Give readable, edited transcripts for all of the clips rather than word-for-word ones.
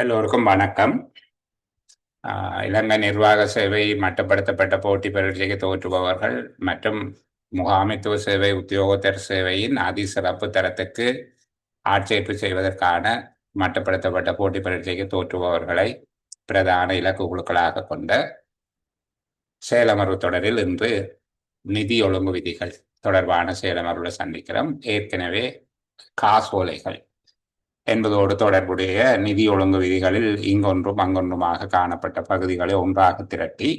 எல்லோருக்கும் வணக்கம். இலங்கை நிர்வாக சேவை மட்டுப்படுத்தப்பட்ட போட்டி பரீட்சைக்கு தோற்றுபவர்கள் மற்றும் முகாமைத்துவ சேவை உத்தியோகத்தர் சேவையின் அதிசிறப்பு தரத்துக்கு ஆட்சேர்ப்பு செய்வதற்கான மட்டுப்படுத்தப்பட்ட போட்டி பரீட்சைக்கு தோற்றுபவர்களை பிரதான இலக்கு குழுக்களாக கொண்ட செயலமர்வு தொடரில் இன்று நிதி ஒழுங்கு விதிகள் தொடர்பான செயலமர்வுகளை சந்திக்கிறோம். ஏற்கனவே காசோலைகள் என்பதோடு தொடர்புடைய நிதி ஒழுங்கு விதிகளில் இங்கொன்றும் அங்கொன்றுமாக காணப்பட்ட பகுதிகளை ஒன்றாக திரட்டி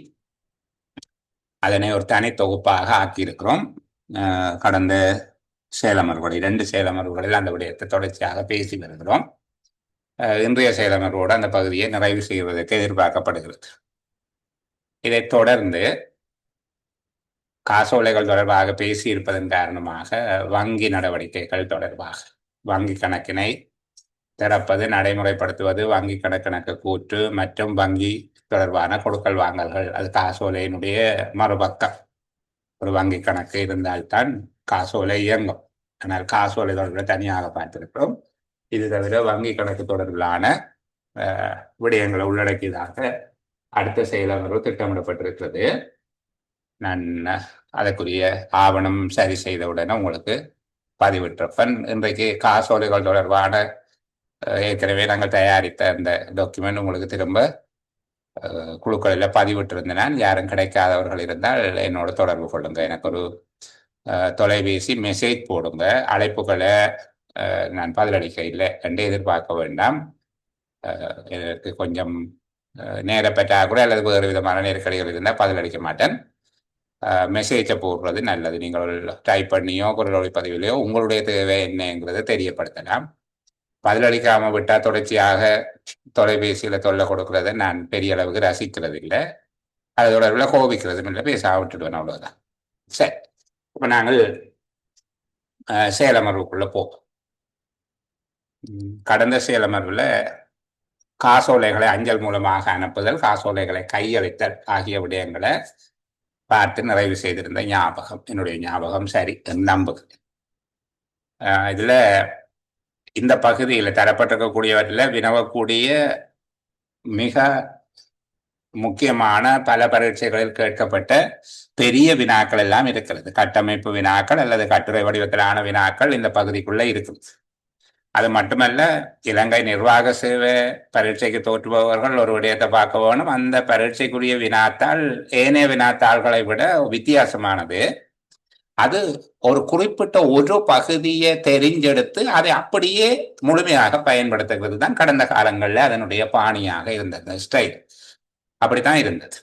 அதனை ஒரு தனி தொகுப்பாக ஆக்கியிருக்கிறோம். கடந்த செயலமர்வுகள் 2 செயலமர்வுகளில் அந்த விடயத்தை தொடர்ச்சியாக பேசி வருகிறோம். இன்றைய செயலமர்வோடு அந்த பகுதியை நிறைவு செய்வதற்கு எதிர்பார்க்கப்படுகிறது. இதைத் தொடர்ந்து காசோலைகள் தொடர்பாக பேசியிருப்பதன் காரணமாக வங்கி நடவடிக்கைகள் தொடர்பாக வங்கி கணக்கினை திறப்பது, நடைமுறைப்படுத்துவது, வங்கி கணக்கு கூற்று மற்றும் வங்கி தொடர்பான கொடுக்கல் வாங்கல்கள், அது காசோலையினுடைய மறுபக்கம். ஒரு வங்கி கணக்கு இருந்தால்தான் காசோலை இயங்கும். ஆனால் காசோலை தொடர்பில் தனியாக பார்த்திருக்கிறோம். இது தவிர வங்கி கணக்கு தொடர்பிலான விடயங்களை உள்ளடக்கியதாக அடுத்த செயலமர்வு திட்டமிடப்பட்டிருக்கிறது. நான் அதற்குரிய ஆவணம் சரி செய்தவுடனே உங்களுக்கு பதிவிட்டிருப்பேன். இன்றைக்கு காசோலைகள் தொடர்பான ஏற்கனவே நாங்கள் தயாரித்த அந்த டாக்குமெண்ட் உங்களுக்கு திரும்ப குழுக்களில் பதிவிட்டிருந்தேன். யாரும் கிடைக்காதவர்கள் இருந்தால் என்னோட தொடர்பு கொள்ளுங்க. எனக்கு ஒரு தொலைபேசி மெசேஜ் போடுங்க. அழைப்புகளை நான் பதிலளிக்க இல்லை என்று எதிர்பார்க்க வேண்டாம். எனக்கு கொஞ்சம் நேர பற்றாக்குறை அல்லது வேறு விதமான நெருக்கடிகள் இருந்தால் பதிலளிக்க மாட்டேன். மெசேஜை போடுறது நல்லது. நீங்கள் டைப் பண்ணியோ குரலொலி பதிவிலையோ உங்களுடைய தேவை என்னங்கிறத தெரியப்படுத்தலாம். பதிலளிக்காமல் விட்டால் தொடர்ச்சியாக தொலைபேசியில் தொல்லை கொடுக்கறத நான் பெரிய அளவுக்கு ரசிக்கிறது இல்லை. அது தொடர்பில் கோபிக்கிறதும் இல்லை, பேச விட்டுடுவேன், அவ்வளோதான். சரி, இப்போ நாங்கள் செயலமர்வுக்குள்ளே போவோம். கடந்த செயலமர்வில் காசோலைகளை அஞ்சல் மூலமாக அனுப்புதல், காசோலைகளை கையளித்தல் ஆகிய விடயங்களை பார்த்து நிறைவு செய்திருந்த ஞாபகம், என்னுடைய ஞாபகம் சரி நம்புகிறேன். இதில் இந்த பகுதியில் தரப்பட்டிருக்கக்கூடியவற்றில் வினவக்கூடிய மிக முக்கியமான பல பரீட்சைகளில் கேட்கப்பட்ட பெரிய வினாக்கள் எல்லாம் இருக்கிறது. கட்டமைப்பு வினாக்கள் அல்லது கட்டுரை வடிவத்திலான வினாக்கள் இந்த பகுதிக்குள்ள இருக்குது. அது மட்டுமல்ல, இலங்கை நிர்வாக சேவை பரீட்சைக்கு தோற்றுபவர்கள் ஒரு விடயத்தை பார்க்க வேணும். அந்த பரீட்சைக்குரிய வினாத்தாள் ஏனைய வினாத்தாள்களை விட வித்தியாசமானது. அது ஒரு குறிப்பிட்ட ஒரு பகுதியை தெரிஞ்செடுத்து அதை அப்படியே முழுமையாக பயன்படுத்துகிறது தான் கடந்த காலங்களில் அதனுடைய பாணியாக இருந்தது. ஸ்டைல் அப்படித்தான் இருந்தது.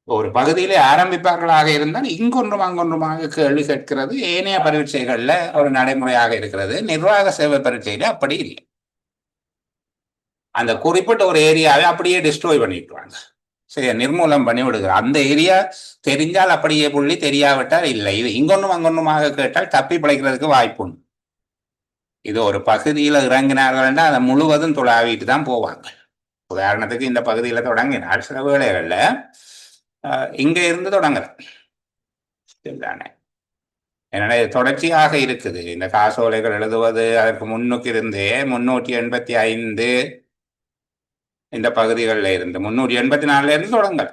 ஒரு பகுதியிலே ஆரம்பிப்பார்களாக இருந்தால் இங்கொன்றும் அங்கொன்றுமாக கேள்வி கேட்கிறது. ஏனைய பரீட்சைகள்ல ஒரு நடைமுறையாக இருக்கிறது. நிர்வாக சேவை பரீட்சையில அப்படி இல்லை. அந்த குறிப்பிட்ட ஒரு ஏரியாவை அப்படியே டிஸ்ட்ராய் பண்ணிட்டுவாங்க, சரி, நிர்மூலம் பண்ணி விடுகிறார். அந்த ஏரியா தெரிஞ்சால் அப்படியே புள்ளி, தெரியாவிட்டால் இல்லை. இது இங்கொன்றும் அங்கொன்றுமாக கேட்டால் தப்பி பிழைக்கிறதுக்கு வாய்ப்பு உண்டு. இது ஒரு பகுதியில் இறங்கினார்கள்னா அதை முழுவதும் துளாவிட்டு தான் போவாங்க. உதாரணத்துக்கு இந்த பகுதியில் தொடங்கினால் சில வேளைகளில் இங்க இருந்து தொடங்குறேன். என்னோட தொடர்ச்சியாக இருக்குது. இந்த காசோலைகள் எழுதுவது அதற்கு முன்னுக்கு இருந்தே 385 இந்த பகுதிகளில் இருந்து 384 இருந்து தொடங்கல.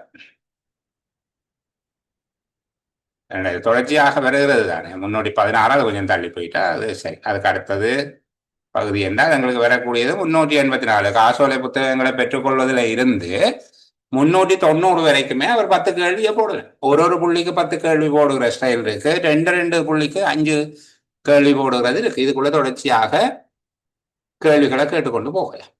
தொடர்ச்சியாக வருகிறது தானே. 316 கொஞ்சம் தள்ளி போயிட்டா அது சரி. அதுக்கு அடுத்தது பகுதி என்றால் எங்களுக்கு வரக்கூடியது 384. காசோலை புத்தகங்களை பெற்றுக்கொள்வதில் இருந்து 390 வரைக்குமே அவர் 10 கேள்வியை போடுவேன். ஒரு புள்ளிக்கு 10 கேள்வி போடுகிற ஸ்டைல் இருக்கு. 2 புள்ளிக்கு 5 கேள்வி போடுகிறது இருக்கு. இதுக்குள்ள தொடர்ச்சியாக கேள்விகளை கேட்டுக்கொண்டு போகலாம்.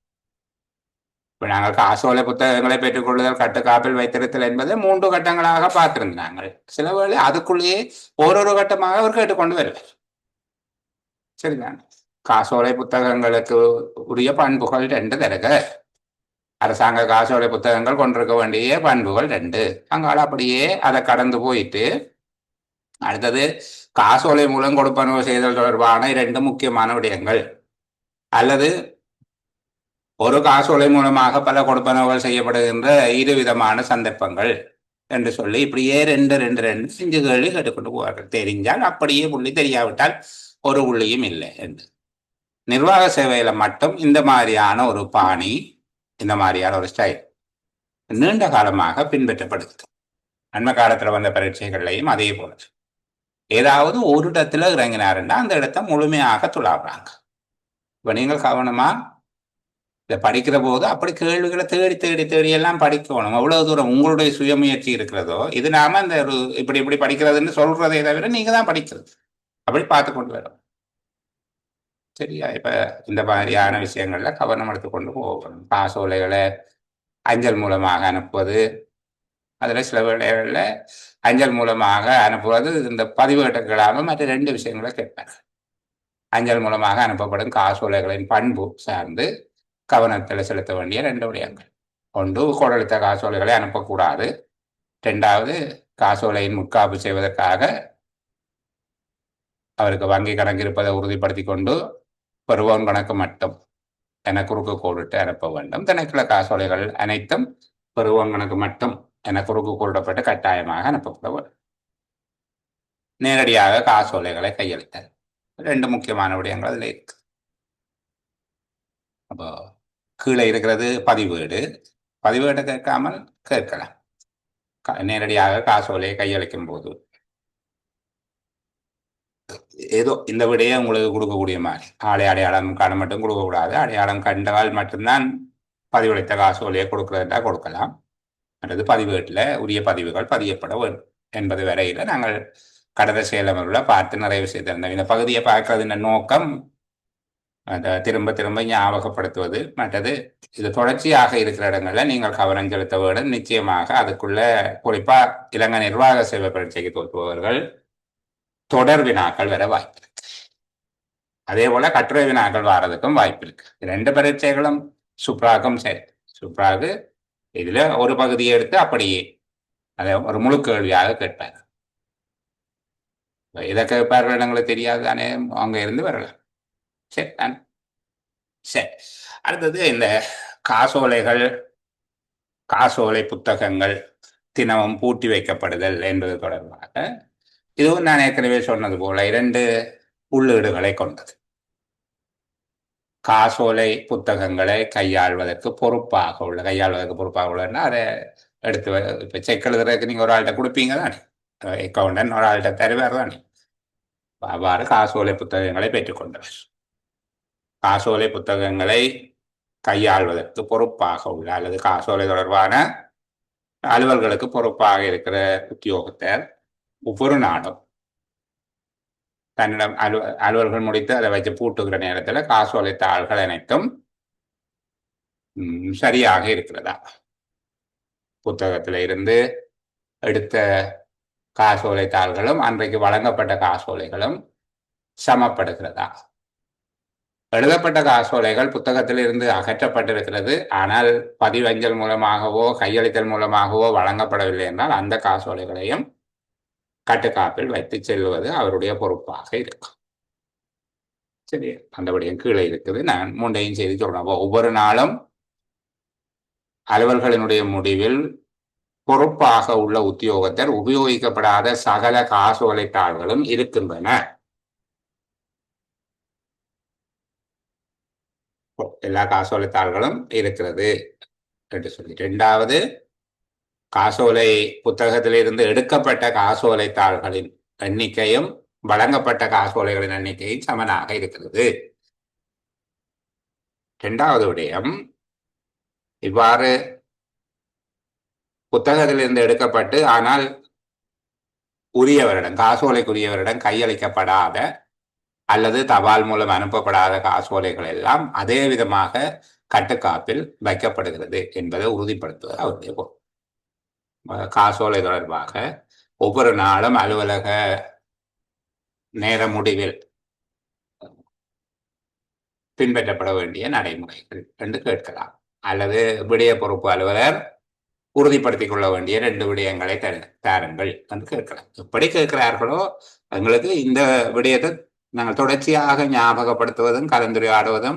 இப்போ நாங்கள் காசோலை புத்தகங்களை பெற்றுக்கொள்ளுதல், கட்டுக்காப்பில் வைத்திருத்தல் என்பதை 3 கட்டங்களாக பார்த்திருந்தாங்க. சில வேளை அதுக்குள்ளேயே ஒரு கட்டமாக அவர் கேட்டுக்கொண்டு வருவார். சரிதான். காசோலை புத்தகங்களுக்கு உரிய பண்புகள் 2 தருக. அரசாங்க காசோலை புத்தகங்கள் கொண்டிருக்க வேண்டிய பண்புகள் 2. அங்கால அப்படியே அதை கடந்து போயிட்டு அடுத்தது காசோலை மூலம் கொடுப்பனவு செய்தல் தொடர்பான 2 முக்கியமான விடயங்கள், அல்லது ஒரு காசோலை மூலமாக பல கொடுப்பனவுகள் செய்யப்படுகின்ற 2 விதமான சந்தர்ப்பங்கள் என்று சொல்லி இப்படியே 2 கேள்வி கேட்டுக்கொண்டு போவார்கள். தெரிஞ்சால் அப்படியே புள்ளி, தெரியாவிட்டால் ஒரு புள்ளியும் இல்லை என்று. நிர்வாக சேவையில மட்டும் இந்த மாதிரியான ஒரு பாணி இந்த மாதிரியான ஒரு ஸ்டைல் நீண்ட காலமாக பின்பற்றப்படுகிறது. அண்மை காலத்துல வந்த பரீட்சைகள்லையும் அதே போல ஏதாவது ஒரு இடத்துல இறங்கினாருன்னா அந்த இடத்த முழுமையாக துளாடுறாங்க. இப்ப நீங்கள் கவனமா இதை படிக்கிற போது அப்படி கேள்விகளை தேடி தேடி தேடி எல்லாம் படிக்கணும். எவ்வளவு தூரம் உங்களுடைய சுயமுயற்சி இருக்கிறதோ, இது நாம இந்த ஒரு இப்படி இப்படி படிக்கிறதுன்னு சொல்றதை தவிர நீங்க தான் படிக்கிறது. அப்படி பார்த்து கொண்டு வரும். சரியா? இப்ப இந்த மாதிரியான விஷயங்கள்ல கவனம் எடுத்துக்கொண்டு போகணும். காசோலைகளை அஞ்சல் மூலமாக அனுப்புவது, அதுல சில வேளைகள்ல அஞ்சல் மூலமாக அனுப்புவது இந்த பதிவேட்டுகளாக மற்ற ரெண்டு விஷயங்களை கேட்பாங்க. அஞ்சல் மூலமாக அனுப்பப்படும் காசோலைகளின் பண்பு சார்ந்து கவனத்தில் செலுத்த வேண்டிய ரெண்டு விடயங்கள். ஒன்று, கோடெழுத்த காசோலைகளை அனுப்பக்கூடாது. இரண்டாவது, காசோலையின் முற்காப்பு செய்வதற்காக அவருக்கு வங்கி கணக்கு இருப்பதை உறுதிப்படுத்தி கொண்டு பெறுவோன் கணக்கு மட்டும் என குறுக்கு கோடிட்டு அனுப்ப வேண்டும். திணைக்கள காசோலைகள் அனைத்தும் பெறுவோன் கணக்கு மட்டும் என குறுக்கு கோடிடப்பட்டு கட்டாயமாக அனுப்பப்பட வேண்டும். நேரடியாக காசோலைகளை கையளித்தல் ரெண்டு முக்கியமான விடயங்கள் அதில் இருக்கு. அப்போ கீழே இருக்கிறது பதிவேடு. பதிவேடு கேட்காமல் கேட்கலாம். நேரடியாக காசோலையை கையளிக்கும் போது ஏதோ இந்த விடையே உங்களுக்கு கொடுக்கக்கூடிய மாதிரி ஆளை அடையாளம் காண மட்டும் கொடுக்கக்கூடாது. அடையாளம் கண்டால் மட்டும்தான் பதிவளித்த காசோலையை கொடுக்கறதா கொடுக்கலாம். அல்லது பதிவேட்டில் உரிய பதிவுகள் பதியப்பட வேண்டும் என்பது வரையில நாங்கள் கடந்த செயலமர்களை பார்த்து நிறைவு செய்திருந்தோம். இந்த பகுதியை பார்க்கறதின் நோக்கம் அதை திரும்ப திரும்ப ஞாபகப்படுத்துவது. மற்றது இது தொடர்ச்சியாக இருக்கிற இடங்கள்ல நீங்கள் கவனம் செலுத்த வேண்டும். நிச்சயமாக அதுக்குள்ள குறிப்பா இலங்கை நிர்வாக சேவை பரீட்சைக்கு தோற்றுபவர்கள் தொடர் வினாக்கள் வர வாய்ப்பு இருக்கு. அதே போல கட்டுரை வினாக்கள் வாரதுக்கும் வாய்ப்பு இருக்கு. ரெண்டு பரீட்சைகளும் சுப்ராக்கும் சரி. சுப்ராக்கு இதுல ஒரு பகுதியை எடுத்து அப்படியே அதை ஒரு முழு கேள்வியாக கேட்பார். இதை கேட்பார்கள் எங்களுக்கு தெரியாது தானே, அங்க இருந்து வரலாம். சரி தான். சரி, அடுத்தது இந்த காசோலைகள், காசோலை புத்தகங்கள் தினமும் பூட்டி வைக்கப்படுதல் என்பது தொடர்பாக இதுவும் நான் ஏற்கனவே சொன்னது போல இரண்டு உள்ளீடுகளை கொண்டது. காசோலை புத்தகங்களை கையாள்வதற்கு பொறுப்பாக உள்ளன்னா அதை எடுத்து இப்ப செக் எழுதுறதுக்கு நீங்க ஒரு ஆள்கிட்ட கொடுப்பீங்க தானே, அக்கௌண்டன் ஒரு ஆள்கிட்ட தருவார் தானே. அவ்வாறு காசோலை புத்தகங்களை பெற்றுக்கொண்டவர். காசோலை புத்தகங்களை கையாள்வதற்கு பொறுப்பாக உள்ள அல்லது காசோலை தொடர்பான அலுவல்களுக்கு பொறுப்பாக இருக்கிற உத்தியோகத்தர் ஒவ்வொரு நாடும் தன்னிடம் அலுவல்கள் முடித்து அதை வச்சு பூட்டுகிற நேரத்தில் காசோலை தாள்கள் அனைத்தும் சரியாக இருக்கிறதா, புத்தகத்தில் இருந்து எடுத்த காசோலை தாள்களும் அன்றைக்கு வழங்கப்பட்ட காசோலைகளும் சமப்படுகிறதா, எழுதப்பட்ட காசோலைகள் புத்தகத்தில் இருந்து அகற்றப்பட்டிருக்கிறது ஆனால் பதிவஞ்சல் மூலமாகவோ கையளித்தல் மூலமாகவோ வழங்கப்படவில்லை என்றால் அந்த காசோலைகளையும் கட்டுக்காப்பில் வைத்து செல்வது அவருடைய பொறுப்பாக இருக்கும். சரி, அந்தபடியும் கீழே இருக்குது. நான் மூன்றையும் செய்து சொல்றேன். ஒவ்வொரு நாளும் அலுவல்களினுடைய முடிவில் பொறுப்பாக உள்ள உத்தியோகத்தர் உபயோகிக்கப்படாத சகல காசோலை தாள்களும் இருக்கின்றன. எல்லா காசோலை தாள்களும் இருக்கிறது என்று சொல்லி. இரண்டாவது, காசோலை புத்தகத்திலிருந்து எடுக்கப்பட்ட காசோலை தாள்களின் எண்ணிக்கையும் வழங்கப்பட்ட காசோலைகளின் எண்ணிக்கையும் சமனாக இருக்கிறது. இரண்டாவது விடயம், இவ்வாறு புத்தகத்திலிருந்து எடுக்கப்பட்டு ஆனால் உரியவரிடம், காசோலைக்குரியவரிடம் கையளிக்கப்படாத அல்லது தபால் மூலம் அனுப்பப்படாத காசோலைகள் எல்லாம் அதே விதமாக கட்டுக்காப்பில் வைக்கப்படுகிறது என்பதை உறுதிப்படுத்துவது அவருடைய பொறுப்பு. காசோலை தொடர்பாக ஒவ்வொரு நாளும் அலுவலக நேர முடிவில் பின்பற்றப்பட வேண்டிய நடைமுறைகள் என்று கேட்கலாம். அல்லது விடய பொறுப்பு அலுவலர் உறுதிப்படுத்திக் கொள்ள வேண்டிய ரெண்டு விடயங்களை தாருங்கள் என்று கேட்கலாம். எப்படி கேட்கிறார்களோ எங்களுக்கு இந்த விடயத்தை நாங்கள் தொடர்ச்சியாக ஞாபகப்படுத்துவதும் கலந்துரையாடுவதும்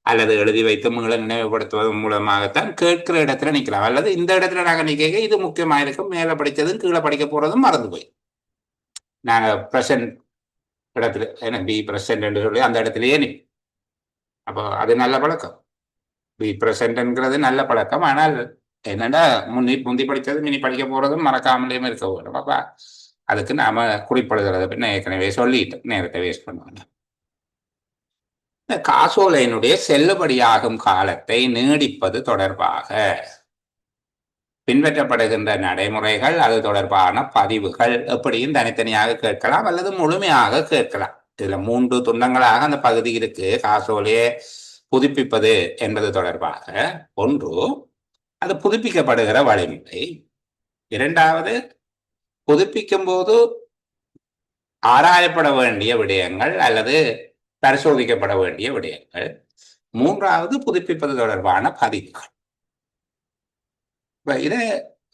அல்லது எழுதி வைத்து உங்களை நினைவுபடுத்துவதன் மூலமாகத்தான் கேட்கிற இடத்துல நிற்கலாம். அல்லது இந்த இடத்துல நாங்கள் நிற்க இது முக்கியமாக இருக்கும், மேலே படித்ததும் கீழே படிக்க போறதும் மறந்து போய் நாங்கள் ப்ரெசன்ட் இடத்துல என்ன பி ப்ரெசன்ட் என்று சொல்லி அந்த இடத்துலயே அப்போ அது நல்ல பழக்கம். பி பிரசன்ட்ங்கிறது நல்ல பழக்கம். ஆனால் என்னடா முந்தி படித்தது மினி படிக்க போறதும் மறக்காமலேயும் இருக்க வேண்டும். அப்ப அதுக்கு நாம குறிப்பிடுகிறத பின்ன ஏற்கனவே சொல்லிட்டேன், நேரத்தை வேஸ்ட் பண்ணுவாங்க. இந்த காசோலையினுடைய செல்லுபடியாகும் காலத்தை நீடிப்பது தொடர்பாக பின்பற்றப்படுகின்ற நடைமுறைகள், அது தொடர்பான பதிவுகள் எப்படியும் தனித்தனியாக கேட்கலாம் அல்லது முழுமையாக கேட்கலாம். இதுல 3 துண்டங்களாக அந்த பகுதி இருக்கு. காசோலையை புதுப்பிப்பது என்பது தொடர்பாக ஒன்று, அது புதுப்பிக்கப்படுகிற வழிமுறை. இரண்டாவது, புதுப்பிக்கும் போது ஆராயப்பட வேண்டிய விடயங்கள் அல்லது பரிசோதிக்கப்பட வேண்டிய விடயங்கள். மூன்றாவது, புதுப்பிப்பது தொடர்பான பதிவுகள். இதை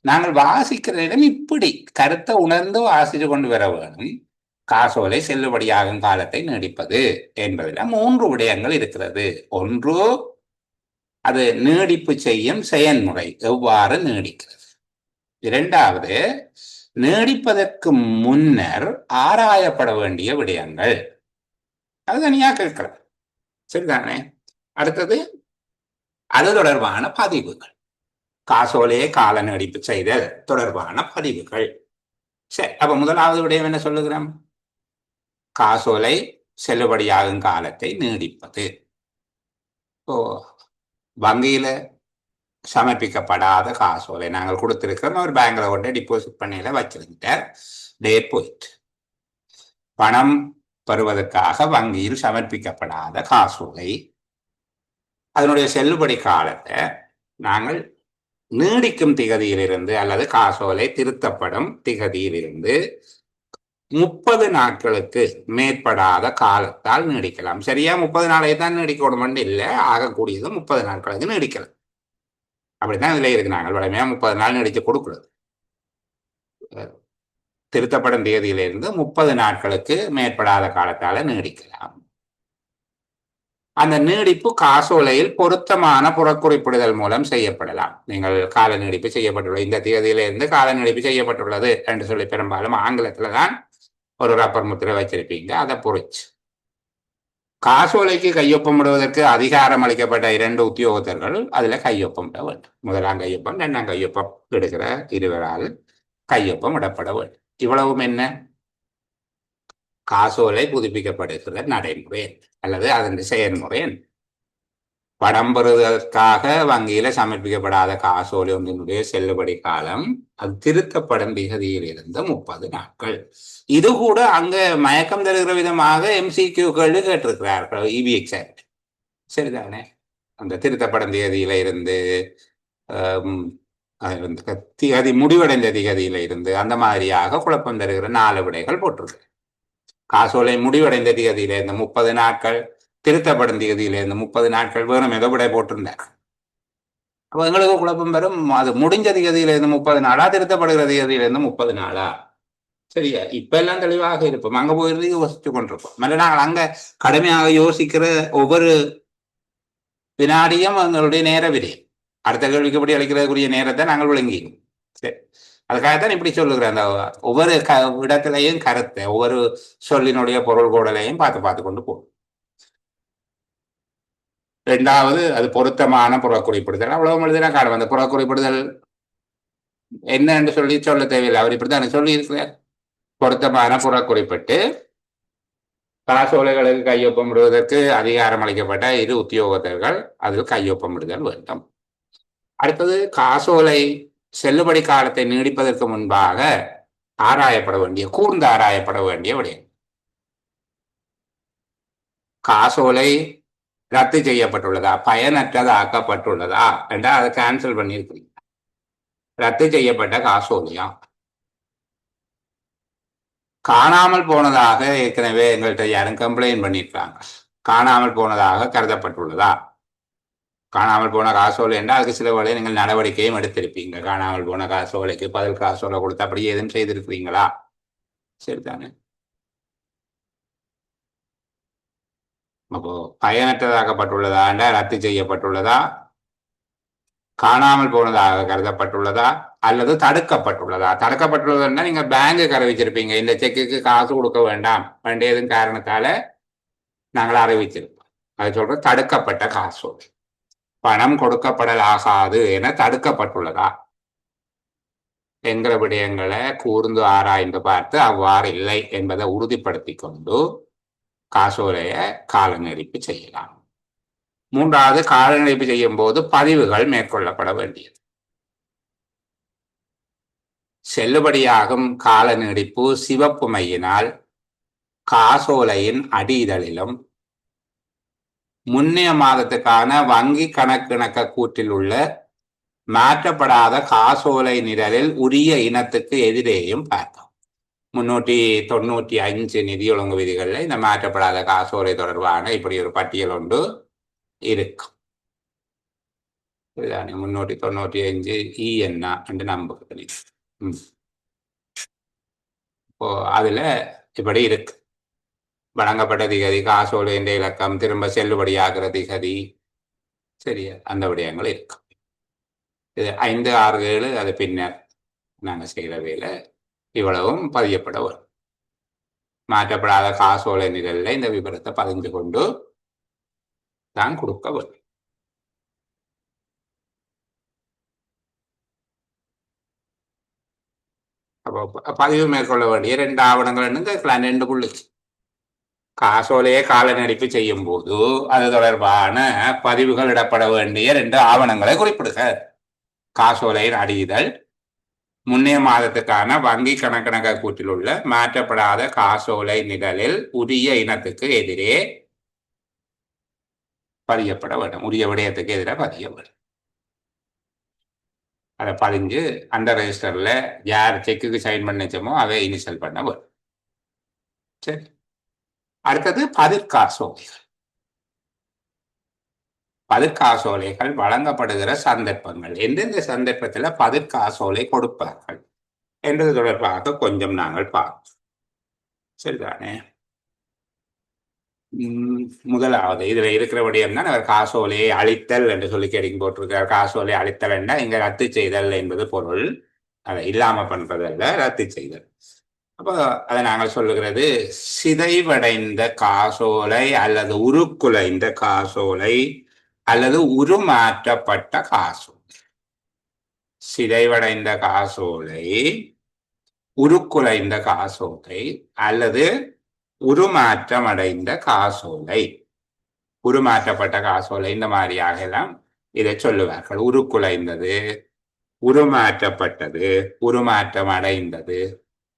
நாங்கள் வாசிக்கிற இடம் இப்படி கருத்தை உணர்ந்து வாசித்து கொண்டு வர வேணும். காசோலை செல்லுபடியாகும் காலத்தை நீடிப்பது என்பதில் 3 விடயங்கள் இருக்கிறது. ஒன்று, அது நீடிப்பு செய்யும் செயல்முறை எவ்வாறு நீடிக்கிறது. இரண்டாவது, நீடிப்பதற்கு முன்னர் ஆராயப்பட வேண்டிய விடயங்கள், அது தனியாக கேட்கலாம், சரிதானே. அடுத்தது, அது தொடர்பான பதிவுகள், காசோலையை கால நீடிப்பு செய்தல் தொடர்பான பதிவுகள். சரி, அப்ப முதலாவது விடயம் என்ன சொல்லுகிறோம்? காசோலை செல்லுபடியாகும் காலத்தை நீடிப்பது. வங்கியில சமர்ப்பிக்கப்படாத காசோலை நாங்கள் கொடுத்திருக்கிறோம், அவர் பேங்க்ல கொண்டு டிபாசிட் பண்ணியில வச்சிருந்தார், டேட் போயிட்டு. பணம் பெறுவதற்காக வங்கியில் சமர்ப்பிக்கப்படாத காசோலை, அதனுடைய செல்லுபடி காலத்தை நாங்கள் நீடிக்கும் திகதியிலிருந்து அல்லது காசோலை திருத்தப்படும் திகதியிலிருந்து 30 நாட்களுக்கு மேற்படாத காலத்தால் நீடிக்கலாம். சரியா 30 நாளை தான் நீடிக்கணும் இல்லை, ஆகக்கூடியது 30 நாட்களுக்கு நீடிக்கலாம். அப்படித்தான் இதுல இருக்கு. நாங்கள் வளமையா 30 நாள் நீடிக்க கொடுக்கிறது. திருத்தப்படும் தேதியிலிருந்து 30 நாட்களுக்கு மேற்படாத காலத்தால நீடிக்கலாம். அந்த நீடிப்பு காசோலையில் பொருத்தமான புறக்குறிப்பிடுதல் மூலம் செய்யப்படலாம். நீங்கள் கால நீடிப்பு செய்யப்பட்டுள்ளது, இந்த தேதியிலிருந்து கால நீடிப்பு செய்யப்பட்டுள்ளது என்று சொல்லி பெரும்பாலும் ஆங்கிலத்துல தான் ஒரு ரப்பர் முத்திரை வச்சிருப்பீங்க, அதை பொறிச்சு. காசோலைக்கு கையொப்பமிடுவதற்கு அதிகாரம் அளிக்கப்பட்ட 2 உத்தியோகத்தர்கள் அதுல கையொப்பமிட வேண்டும். முதலாம் கையொப்பம், 2ஆம் கையொப்பம் எடுக்கிற இருவரால் கையொப்பம் இடப்பட வேண்டும். இவ்வளவும் என்ன? காசோலை புதுப்பிக்கப்படுகிற நடைமுறை அல்லது அதன் செயல்முறை. பணம் பெறுவதற்காக வங்கியில சமர்ப்பிக்கப்படாத காசோலை ஒன்றினுடைய செல்லுபடி காலம், அது திருத்தப்படும் திகதியிலிருந்து 30 நாட்கள். இது கூட அங்க மயக்கம் தருகிற விதமாக MCQ கேட்டிருக்கிறார்கள், EBX ஆக்ட், சரிதானே. அந்த திருத்தப்படும் தேதியில இருந்து திகதி முடிவடைந்த திகதியில இருந்து அந்த மாதிரியாக குழப்பம் தருகிற 4 விடைகள் போட்டிருக்கு. காசோலை முடிவடைந்த திகதியில இருந்து 30 நாட்கள், திருத்தப்படும் தேதியில இருந்து 30 நாட்கள், வேணும் ஏதோ விடை போட்டிருந்தார். அப்ப எங்களுக்கு குழப்பம் பெறும், அது முடிஞ்ச திகதியில இருந்து 30 நாளா, திருத்தப்படுகிற திகதியில இருந்து 30 நாளா? சரியா, இப்ப எல்லாம் தெளிவாக இருப்போம். அங்க போயிருந்து யோசிச்சு கொண்டிருப்போம். மற்ற நாங்கள் அங்க கடுமையாக யோசிக்கிற ஒவ்வொரு வினாடியும் எங்களுடைய நேர விடயம். அடுத்த கேள்விக்கு படி அளிக்கிறதுக்குரிய நேரத்தை நாங்கள் விளங்கிடும். சரி, அதுக்காகத்தான் இப்படி சொல்லுகிறேன். அந்த ஒவ்வொரு இடத்திலையும் கருத்தை, ஒவ்வொரு சொல்லினுடைய பொருள் கூடலையும் பார்த்து கொண்டு போகும். இரண்டாவது, அது பொருத்தமான புறக்குறிப்பிடுதல். அவ்வளவு எழுதினா காணும். அந்த புறக்குறிப்பிடுதல் என்ன என்று சொல்ல தேவையில்லை, அவர் இப்படித்தான் சொல்லி இருக்கிறார். பொருத்தமான புறக்குறிப்பிட்டு காசோலைகளுக்கு கையொப்பமிடுவதற்கு அதிகாரம் அளிக்கப்பட்ட 2 உத்தியோகத்தர்கள் அதில் கையொப்பமிடுதல் வேண்டும். அடுத்தது, காசோலை செல்லுபடி காலத்தை நீடிப்பதற்கு முன்பாக கூர்ந்து ஆராயப்பட வேண்டிய விடயம். காசோலை ரத்து செய்யப்பட்டுள்ளதா, பயனற்றதாக்கப்பட்டுள்ளதா என்றால் அதை கேன்சல் பண்ணியிருக்கிறீங்க. ரத்து செய்யப்பட்ட காசோலையா, காணாமல் போனதாக ஏற்கனவே எங்கள்கிட்ட யாரும் கம்ப்ளைண்ட் பண்ணியிருக்காங்க, காணாமல் போனதாக கருதப்பட்டுள்ளதா. காணாமல் போன காசோலை என்றால் அதுக்கு சில வேளை நீங்கள் நடவடிக்கையும் எடுத்திருப்பீங்க. காணாமல் போன காசோலைக்கு பதில் காசோலை கொடுத்து அப்படி எதுவும் செய்திருக்கிறீங்களா? சரிதானே. அப்போ பயனற்றதாக்கப்பட்டுள்ளதா என்றால் ரத்து செய்யப்பட்டுள்ளதா, காணாமல் போனதாக கருதப்பட்டுள்ளதா, அல்லது தடுக்கப்பட்டுள்ளதா. தடுக்கப்பட்டுள்ளதுன்னா நீங்க பேங்க்கு அறிவிச்சிருப்பீங்க, இந்த செக்குக்கு காசு கொடுக்க வேண்டாம் வேண்டியதும் காரணத்தால நாங்கள் அறிவிச்சிருப்போம். அது சொல்ற தடுக்கப்பட்ட காசோலை. பணம் கொடுக்கப்படலாகாது என தடுக்கப்பட்டுள்ளதா என்கிற விடயங்களை கூர்ந்து ஆராய்ந்து பார்த்து அவ்வாறு இல்லை என்பதை உறுதிப்படுத்தி கொண்டு காசோலைய கால நீடிப்பு செய்யலாம். மூன்றாவது, கால நீடிப்பு செய்யும் போது பதிவுகள் மேற்கொள்ளப்பட வேண்டியது. செல்லுபடியாகும் கால நீடிப்பு சிவப்பு மையினால் காசோலையின் அடிதழிலும் முன்னைய மாதத்துக்கான வங்கி கணக்கிணக்க கூற்றில் உள்ள மாற்றப்படாத காசோலை நிரலில் உரிய இனத்துக்கு எதிரேயும் பார்த்தோம். 395 நிதி ஒழுங்கு விதிகளில் இந்த மாற்றப்படாத காசோலை தொடர்பான இப்படி ஒரு பட்டியல் ஒன்று இருக்கும். 395 என்ன என்று நம்புகிறேன். இப்போ அதுல இப்படி இருக்கு. வழங்கப்பட்ட திகதி, காசோலை என்ற இலக்கம், திரும்ப செல்லுபடியாகிற திகதி, சரியா, அந்த விடயங்கள் இருக்கும். இது 5, 6, 7 அது பின்னர் நாங்கள் செய்கிற வேலை இவ்வளவும் பதியப்பட வரும். மாற்றப்படாத காசோலை நிரலில் இந்த விவரத்தை பதிஞ்சு கொண்டு தான் கொடுக்க வரும். அப்போ பதிவு மேற்கொள்ள வேண்டிய 2 ஆவணங்கள் கேட்கலாம். 2 புள்ளிக்கு காசோலையை கால நீடிப்பு செய்யும் போது அது தொடர்பான பதிவுகள் இடப்பட வேண்டிய 2 ஆவணங்களை குறிப்பிடுக. காசோலையின் அடிதழ், முன்னைய மாதத்துக்கான வங்கி கணக்கணக்க கூற்றில் உள்ள மாற்றப்படாத காசோலை நிரலில் உரிய இனத்துக்கு எதிரே பதியப்பட வேண்டும். உரிய விடயத்துக்கு எதிராக பதிய வேண்டும். அதை பதிஞ்சு அந்த ரெஜிஸ்டர்ல யார் செக்குக்கு சைன் பண்ணிச்சோமோ அதை இனிஷியல் பண்ண வரும். சரி, அடுத்தது பதிற்காசோலைகள். பதிற்காசோலைகள் வழங்கப்படுகிற சந்தர்ப்பங்கள், எந்தெந்த சந்தர்ப்பத்தில் பதிற்காசோலை கொடுப்பார்கள் என்பது தொடர்பாக கொஞ்சம் நாங்கள் பார்ப்போம். சரிதானே? முதலாவது இதுல இருக்கிற விடயம் தான் அவர் காசோலையை அழித்தல் என்று சொல்லி கேடிங் போட்டிருக்கார். காசோலை அழித்தல் என்ன, இங்க ரத்து செய்தல் என்பது பொருள். அதை இல்லாம பண்றதல்ல, ரத்து செய்தல். அப்போ அதை நாங்கள் சொல்லுகிறது சிதைவடைந்த காசோலை அல்லது உருக்குலைந்த காசோலை அல்லது உருமாற்றப்பட்ட காசோலை. சிதைவடைந்த காசோலை, உருக்குலைந்த காசோலை அல்லது உருமாற்றம் அடைந்த காசோலை. உருமாற்றப்பட்ட காசோலை இந்த மாதிரியாக எல்லாம் இதை சொல்லுவார்கள். உருக்குலைந்தது, உருமாற்றப்பட்டது, உருமாற்றம் அடைந்தது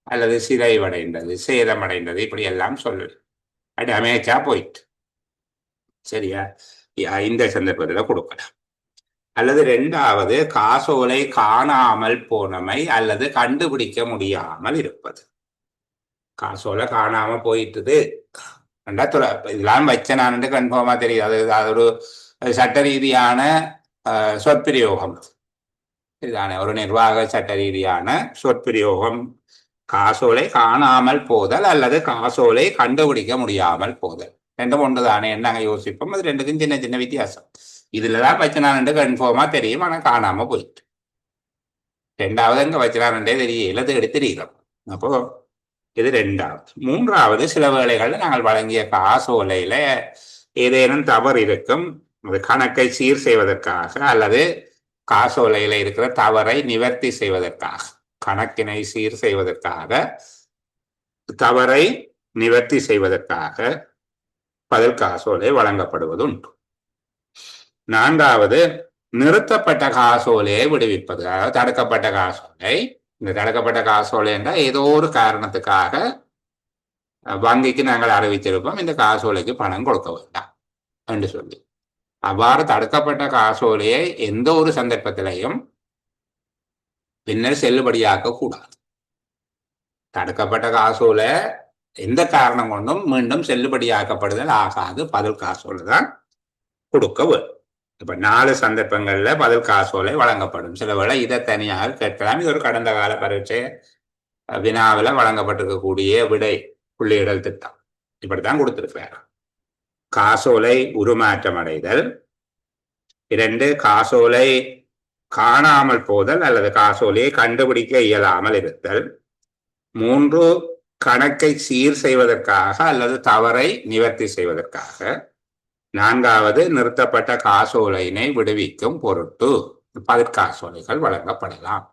அல்லது சிதைவடைந்தது, சேதமடைந்தது, இப்படி எல்லாம் சொல்லு. அது அமைச்சா போயிட்டு. சரியா? இந்த சந்தர்ப்பத்தில் கொடுக்கலாம். அல்லது 2வது, காசோலை காணாமல் போனமை அல்லது கண்டுபிடிக்க முடியாமல் இருப்பது. காசோலை காணாம போயிட்டுது, இதெல்லாம் வச்ச நான் கன்ஃபார்மா தெரியாது. அது ஒரு சட்ட ரீதியான சொற்பிரயோகம். இதுதானே ஒரு நிர்வாக சட்ட ரீதியான சொற்பிரயோகம். காசோலை காணாமல் போதல் அல்லது காசோலை கண்டுபிடிக்க முடியாமல் போதல், 2 ஒன்று தானே. என்னங்க யோசிப்போம், அது 2க்கும் சின்ன சின்ன வித்தியாசம். இதுலதான் வச்சனான் கன்ஃபார்மா தெரியும், ஆனா காணாம போயிட்டு. 2வது எங்க வச்சனான்டே தெரியல, தெரியலாம். அப்போ இது 2வது. 3வது, சில வேளைகள்ல நாங்கள் வழங்கிய காசோலையில ஏதேனும் தவறு இருக்கும். அது கணக்கை சீர் செய்வதற்காக அல்லது காசோலையில இருக்கிற தவறை நிவர்த்தி செய்வதற்காக, கணக்கினை சீர் செய்வதற்காக, தவறை நிவர்த்தி செய்வதற்காக பதில் காசோலை வழங்கப்படுவது உண்டு. 4வது, நிறுத்தப்பட்ட காசோலையை விடுவிப்பது. அதாவது தடுக்கப்பட்ட காசோலை. இந்த தடுக்கப்பட்ட காசோலை என்றால் ஏதோ ஒரு காரணத்துக்காக வங்கிக்கு நாங்கள் அறிவிச்சிருப்போம், இந்த காசோலைக்கு பணம் கொடுக்க வேண்டாம் என்று சொல்லி. அவ்வாறு தடுக்கப்பட்ட காசோலையை எந்த ஒரு சந்தர்ப்பத்திலையும் பின்னர் செல்லுபடியாக்க கூடாது. தடுக்கப்பட்ட காசோலை எந்த காரணம் கொண்டும் மீண்டும் செல்லுபடியாக்கப்படுதல் ஆகாது. பதில் காசோலை தான் கொடுக்க வரும். இப்ப 4 சந்தர்ப்பங்கள்ல பதில் காசோலை வழங்கப்படும். சில வேளை இதை தனியாக கேட்கலாம். இது ஒரு கடந்த கால பரீட்சை வினாவில் வழங்கப்பட்டிருக்கக்கூடிய விடை புள்ளியிடல் திட்டம். இப்படித்தான் கொடுத்திருப்பார். காசோலை உருமாற்றம் அடைதல். 2, காசோலை காணாமல் போதல் அல்லது காசோலையை கண்டுபிடிக்க இயலாமல் இருத்தல். 3, கணக்கை சீர் செய்வதற்காக அல்லது தவறை நிவர்த்தி செய்வதற்காக. நான்காவது, நிறுத்தப்பட்ட காசோலையினை விடுவிக்கும் பொருட்டு பதிற்காசோலைகள் வழங்கப்படலாம்.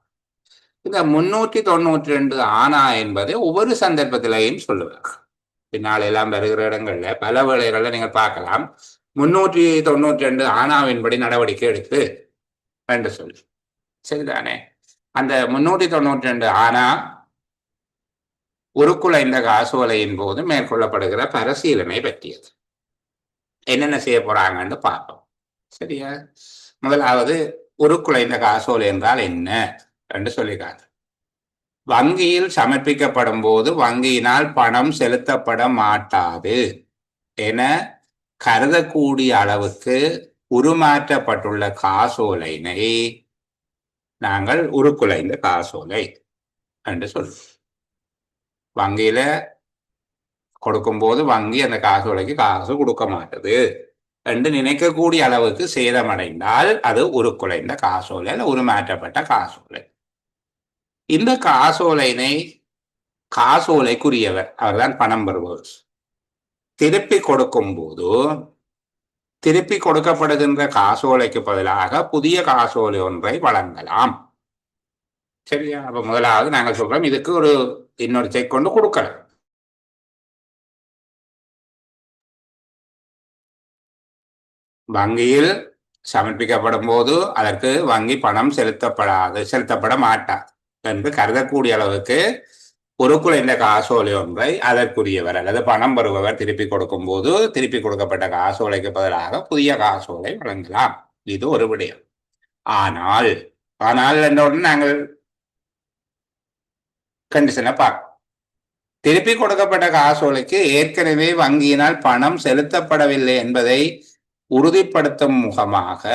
இந்த 392 ஆனா என்பது ஒவ்வொரு சந்தர்ப்பத்திலையும் சொல்லுவாங்க. பின்னால் எல்லாம் வருகிற இடங்கள்ல பல வேளைகள்ல நீங்கள் பார்க்கலாம், 392 ஆனாவின்படி நடவடிக்கை எடுத்து என்று சொல்லி. சரிதானே? அந்த 392 ஆனா உருக்குலைந்த காசோலையின் போது மேற்கொள்ளப்படுகிற பரிசீலனை பற்றியது. என்னென்ன செய்ய போறாங்கன்னு பார்ப்போம். சரியா? முதலாவது, உருக்குலைந்த காசோலை என்றால் என்ன என்று சொல்லிக்காது. வங்கியில் சமர்ப்பிக்கப்படும் போது வங்கியினால் பணம் செலுத்தப்பட மாட்டாது என கருதக்கூடிய அளவுக்கு உருமாற்றப்பட்டுள்ள காசோலையினை நாங்கள் உருக்குலைந்த காசோலை என்று சொல்லுவோம். வங்கியில கொடுக்கும்போது வங்கி அந்த காசோலைக்கு காசு கொடுக்க மாட்டது என்று நினைக்கக்கூடிய அளவுக்கு சேதமடைந்தால் அது உருக்குலைந்த காசோலை அல்ல உருமாற்றப்பட்ட காசோலை. இந்த காசோலையினை காசோலைக்குரியவர், அவர்தான் பணம் பெறுபவர், திருப்பி கொடுக்கும் போது திருப்பி கொடுக்கப்படுகின்ற காசோலைக்கு பதிலாக புதிய காசோலை ஒன்றை வழங்கலாம். சரியா? அப்ப முதலாவது நாங்கள் சொல்றோம், இதுக்கு ஒரு இன்னொரு செக் கொண்டு கொடுக்கலாம். வங்கியில் சமர்ப்பிக்கப்படும் போது அதற்கு வங்கி பணம் செலுத்தப்பட மாட்டார் என்று கருதக்கூடிய அளவுக்கு உருக்குலைந்த காசோலை ஒன்றை அதற்குரியவர் அல்லது பணம் பெறுபவர் திருப்பி கொடுக்கும் போது திருப்பி கொடுக்கப்பட்ட காசோலைக்கு பதிலாக புதிய காசோலை வழங்கலாம். இது ஒரு விடயம். ஆனால் என்னோட நாங்கள் கண்டிஷனை பார்க்க, திருப்பி கொடுக்கப்பட்ட காசோலைக்கு ஏற்கனவே வங்கியினால் பணம் செலுத்தப்படவில்லை என்பதை உறுதிப்படுத்தும் முகமாக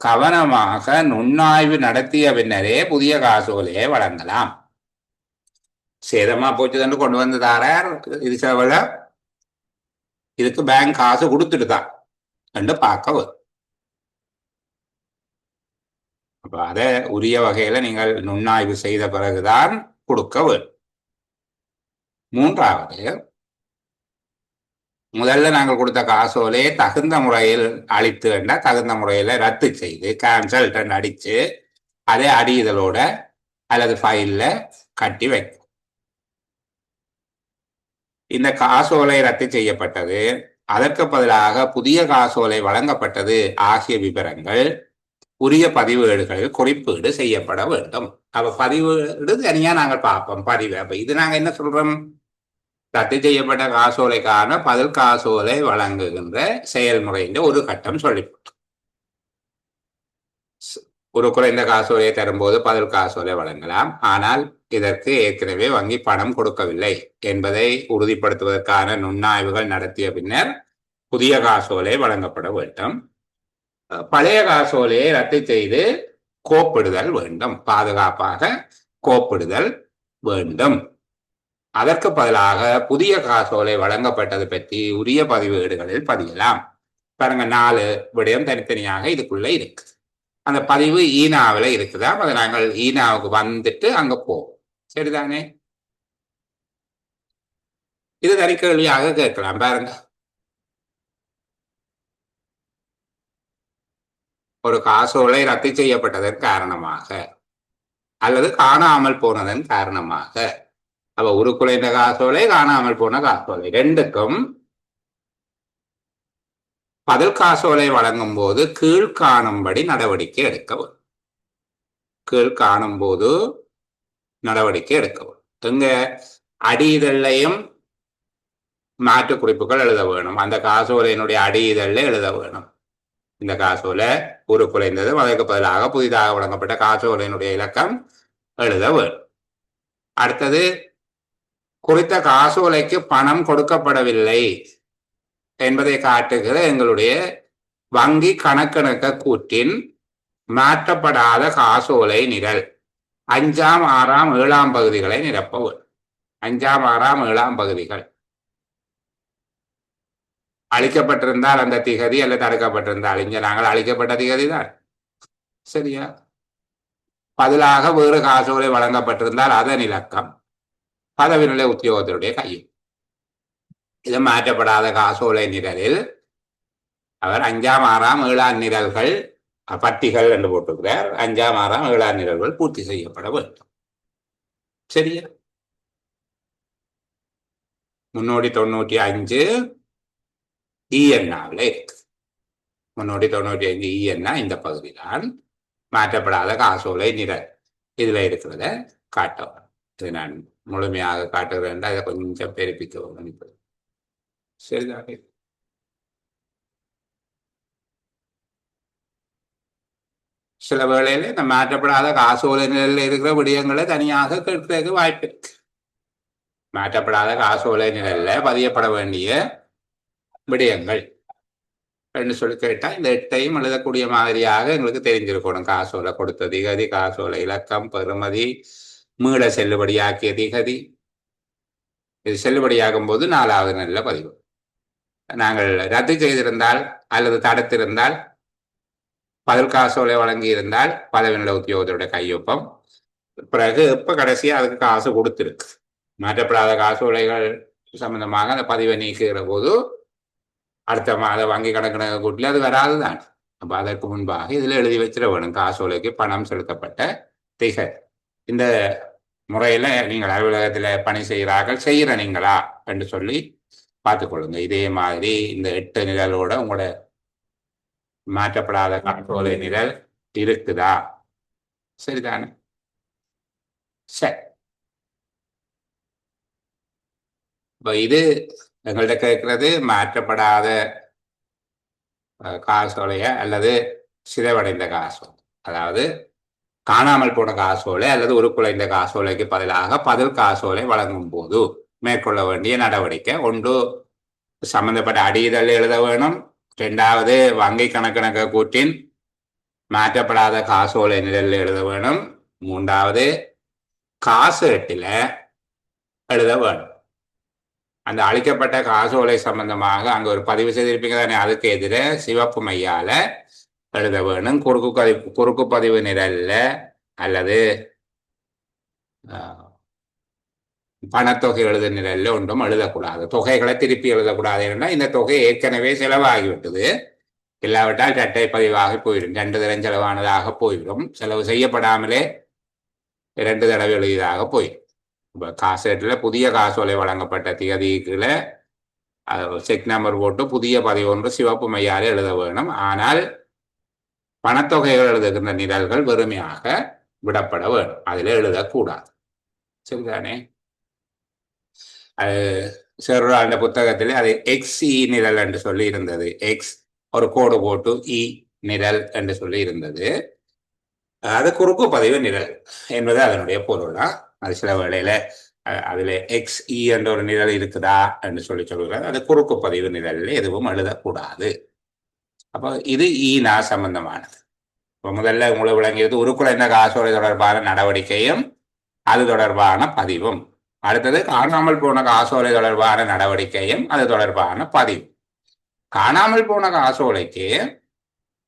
கவனமாக நுண்ணாய்வு நடத்திய பின்னரே புதிய காசோலையை வழங்கலாம். சேதமா போச்சுன்னு கொண்டு வந்து தாரார், இது செலவுல இதுக்கு பேங்க் காசு கொடுத்துட்டுதான் என்று பார்க்க வரும். அப்ப அதை உரிய வகையில நீங்கள் நுண்ணாய்வு செய்த பிறகுதான் கொடுக்க வரும். மூன்றாவது, முதல்ல நாங்கள் கொடுத்த காசோலையை தகுந்த முறையில் அழித்து வேண்டாம், தகுந்த முறையில் ரத்து செய்து கேன்சல் அடித்து அதை அடிதலோட அல்லது ஃபைலில் கட்டி வைக்கும். இந்த காசோலை ரத்து செய்யப்பட்டது, அதற்கு பதிலாக புதிய காசோலை வழங்கப்பட்டது ஆகிய விவரங்கள் உரிய பதிவேடுகளில் குறிப்பீடு செய்யப்பட வேண்டும். அப்ப பதிவேடு தனியா நாங்கள் பார்ப்போம், பதிவு. அப்ப இது நாங்கள் என்ன சொல்றோம், ரத்து செய்யப்பட்ட காசோலைக்கான பதில் காசோலை வழங்குகின்ற செயல்முறையின் ஒரு கட்டம் சொல்லிவிட்டோம். ஒரு குறைந்த காசோலையை தரும்போது பதில் காசோலை வழங்கலாம். ஆனால் இதற்கு ஏற்கனவே வங்கி பணம் கொடுக்கவில்லை என்பதை உறுதிப்படுத்துவதற்கான நுண்ணாய்வுகள் நடத்திய பின்னர் புதிய காசோலை வழங்கப்பட வேண்டும். பழைய காசோலையை ரத்து செய்து கோப்பிடுதல் வேண்டும், பாதுகாப்பாக கோப்பிடுதல் வேண்டும். அதற்கு பதிலாக புதிய காசோலை வழங்கப்பட்டது பற்றி உரிய பதிவேடுகளில் பதியலாம். பாருங்க, 4 விடயம் தனித்தனியாக இதுக்குள்ள இருக்கு. அந்த பதிவு ஈனாவில் இருக்குதா, அதை நாங்கள் ஈனாவுக்கு வந்துட்டு அங்க போவோம். சரிதானே? இது தனி கேள்வியாக கேட்கலாம். பாருங்க, ஒரு காசோலை ரத்து செய்யப்பட்டதன் காரணமாக அல்லது காணாமல் போனதன் காரணமாக, அப்ப உருக்குலைந்த காசோலை காணாமல் போன காசோலை ரெண்டுக்கும் பதில் காசோலை வழங்கும் போது கீழ்காணும்படி நடவடிக்கை எடுக்கவும். கீழ்காணும் போது நடவடிக்கை எடுக்கவும். எங்க அடிதழையும் மாற்று குறிப்புகள் எழுத வேணும். அந்த காசோலையினுடைய அடிதழில் எழுத வேணும், இந்த காசோலை உருக்குலைந்தது, அதற்கு பதிலாக புதிதாக வழங்கப்பட்ட காசோலையினுடைய இலக்கம் எழுத வேணும். அடுத்தது, குறித்த காசோலைக்கு பணம் கொடுக்கப்படவில்லை என்பதை காட்டுகிற எங்களுடைய வங்கி கணக்கெடுக்க கூற்றின் மாற்றப்படாத காசோலை நிரல் 5ஆம் 6ஆம் 7ஆம் பகுதிகளை நிரப்பவும். 5ஆம் 6ஆம் 7ஆம் பகுதிகள் அழிக்கப்பட்டிருந்தால் அந்த திகதி அல்லது தடுக்கப்பட்டிருந்தால், இங்க நாங்கள் அழிக்கப்பட்ட திகதி தான். சரியா? பதிலாக வேறு காசோலை வழங்கப்பட்டிருந்தால் அதன் இலக்கம், பதவி நிலை உத்தியோகத்தினுடைய கையும். இது மாற்றப்படாத காசோலை நிரலில் அவர் 5ஆம் 6ஆம் 7ஆம் நிரல்கள் பட்டிகள் என்று போட்டிருக்கிறார். 5ஆம் 6ஆம் 7ஆம் நிரல்கள் பூர்த்தி செய்யப்பட வேண்டும். சரியா? 395 இஎன்ஆவில் இருக்கு. 395 இஎன்ஆ இந்த பகுதிதான். மாற்றப்படாத காசோலை நிரல் இதுல இருக்கிறத காட்டவும். இது நான் முழுமையாக காட்டுகிறேன். அதை கொஞ்சம் பெருப்பிக்கவும். சரிதானே? சில வேளையில இந்த மாற்றப்படாத காசோலை நிலையில் இருக்கிற விடயங்களை தனியாக கேட்கறதுக்கு வாய்ப்பு இருக்கு. மாற்றப்படாத காசோலை நிலையில பதியப்பட வேண்டிய விடயங்கள் என்று சொல்லி கேட்டா இந்த 8ஐயும் எழுதக்கூடிய மாதிரியாக எங்களுக்கு தெரிஞ்சிருக்கணும். காசோலை கொடுத்த திகதி, காசோலை இலக்கம், பெறுமதி, மீள செல்லுபடியாக்கிய திகதி. இது செல்லுபடியாகும் போது 4வது நல்ல பதிவு. நாங்கள் ரத்து செய்திருந்தால் அல்லது தடுத்திருந்தால், பதில் காசோலை வழங்கி இருந்தால் பதவிநிலை உத்தியோகத்தோட கையொப்பம். பிறகு எப்ப கடைசியா அதுக்கு காசு கொடுத்திருக்கு. மாற்றப்படாத காசோலைகள் சம்பந்தமாக அந்த பதிவை நீக்குகிற போது அடுத்த மாத வங்கி கணக்கு கூட்டில் அது வராதுதான். அப்ப அதற்கு முன்பாக இதுல எழுதி வச்சிட வேணும் காசோலைக்கு பணம் செலுத்தப்பட்ட திகை. இந்த முறையில நீங்கள் அலுவலகத்துல பணி செய்கிறார்கள், செய்கிற நீங்களா என்று சொல்லி பார்த்துக்கொள்ளுங்க. இதே மாதிரி இந்த 8 நிரலோட உங்களோட மாற்றப்படாத காசோலை நிரல் இருக்குதா? சரிதானே? சரி. இப்ப இது எங்கள்கிட்ட கேட்கறது மாற்றப்படாத காசோலைய அல்லது சிதைவடைந்த காசோலை, அதாவது காணாமல் போன காசோலை அல்லது உருக்குலைந்த காசோலைக்கு பதிலாக பதில் காசோலை வழங்கும் போது மேற்கொள்ள வேண்டிய நடவடிக்கை ஒன்று, சம்பந்தப்பட்ட அடிதல் எழுத வேணும். 2வது, வங்கி கணக்கு கூட்டின் மாற்றப்படாத காசோலை நிலையில் எழுத வேணும். 3வது, காசு எட்டில எழுத வேணும். அந்த அளிக்கப்பட்ட காசோலை சம்பந்தமாக அங்க ஒரு பதிவு செய்திருப்பீங்க தானே, அதுக்கு எதிர சிவப்பு மையால எழுத வேணும். குறுக்கு பதிவு நிரல்ல அல்லது பணத்தொகை எழுத நிரல்ல ஒன்றும் எழுதக்கூடாது. தொகைகளை திருப்பி எழுதக்கூடாது. ஏன்னா இந்த தொகை ஏற்கனவே செலவாகிவிட்டது. இல்லாவிட்டால் சட்டை பதிவாக போயிடும். 2 தடவை செலவானதாக போயிடும். செலவு செய்யப்படாமலே 2 தடவை எழுதியதாக போயிடும். இப்போ காசேட்டில் புதிய காசோலை வழங்கப்பட்ட திகதிக்குள்ள செக் நம்பர் போட்டு புதிய பதிவு ஒன்று சிவப்பு மையால் எழுத வேணும். ஆனால் பணத்தொகைகள் எழுதுகின்ற நிரல்கள் வெறுமையாக விடப்பட வேணும். அதில் எழுதக்கூடாது. சரிதானே? அந்த புத்தகத்தில் அது XE நிரல் என்று சொல்லி இருந்தது. எக்ஸ் ஒரு கோடு போட்டு இ நிரல் என்று சொல்லி இருந்தது. அது குறுக்கு பதிவு நிரல் என்பது அதனுடைய பொருளா. அது சில வேளையில அதுல XE என்ற ஒரு நிரல் இருக்குதா என்று சொல்லி சொல்கிறார். அது குறுக்கு பதிவு நிரலில் எதுவும் எழுதக்கூடாது. அப்போ இது ஈனா சம்பந்தமானது. இப்போ முதல்ல உங்களுக்கு விளங்கியது உருக்குலைந்த காசோலை தொடர்பான நடவடிக்கையும் அது தொடர்பான பதிவும். அடுத்தது காணாமல் போன காசோலை தொடர்பான நடவடிக்கையும் அது தொடர்பான பதிவு. காணாமல் போன காசோலைக்கு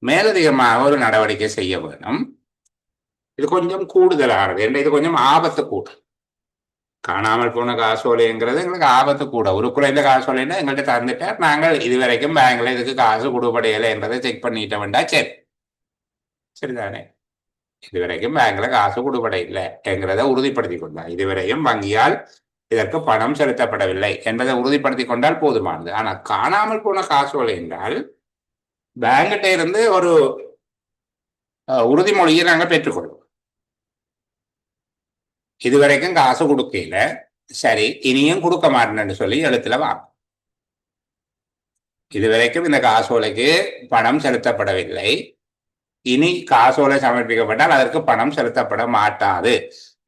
மேலதிகமாக ஒரு நடவடிக்கை செய்ய வேணும். இது கொஞ்சம் கூடுதலானது. இது கொஞ்சம் ஆபத்து கூட. காணாமல் போன காசோலைங்கிறது எங்களுக்கு ஆபத்து கூட. உருக்குலைந்த காசோலைன்னா எங்கள்கிட்ட தந்துட்டார், நாங்கள் இதுவரைக்கும் பேங்க்ல இதுக்கு காசு கொடுபடையலை என்றதை செக் பண்ணிட்ட வேண்டாம். சரி, சரிதானே? இதுவரைக்கும் பேங்க்ல காசு கொடுபடை இல்லை என்கிறத உறுதிப்படுத்தி கொண்டார். இதுவரையும் வங்கியால் இதற்கு பணம் செலுத்தப்படவில்லை என்பதை உறுதிப்படுத்தி கொண்டால் போதுமானது. ஆனா காணாமல் போன காசோலை என்றால் பேங்கிட்ட இருந்து ஒரு உறுதிமொழியை நாங்கள் பெற்றுக்கொள்வோம். இதுவரைக்கும் காசு கொடுக்கல, சரி இனியும் கொடுக்க மாட்டேன்னு சொல்லி எழுத்துல வாங்க. இதுவரைக்கும் இந்த காசோலைக்கு பணம் செலுத்தப்படவில்லை, இனி காசோலை சமர்ப்பிக்கப்பட்டால் அதற்கு பணம் செலுத்தப்பட மாட்டாது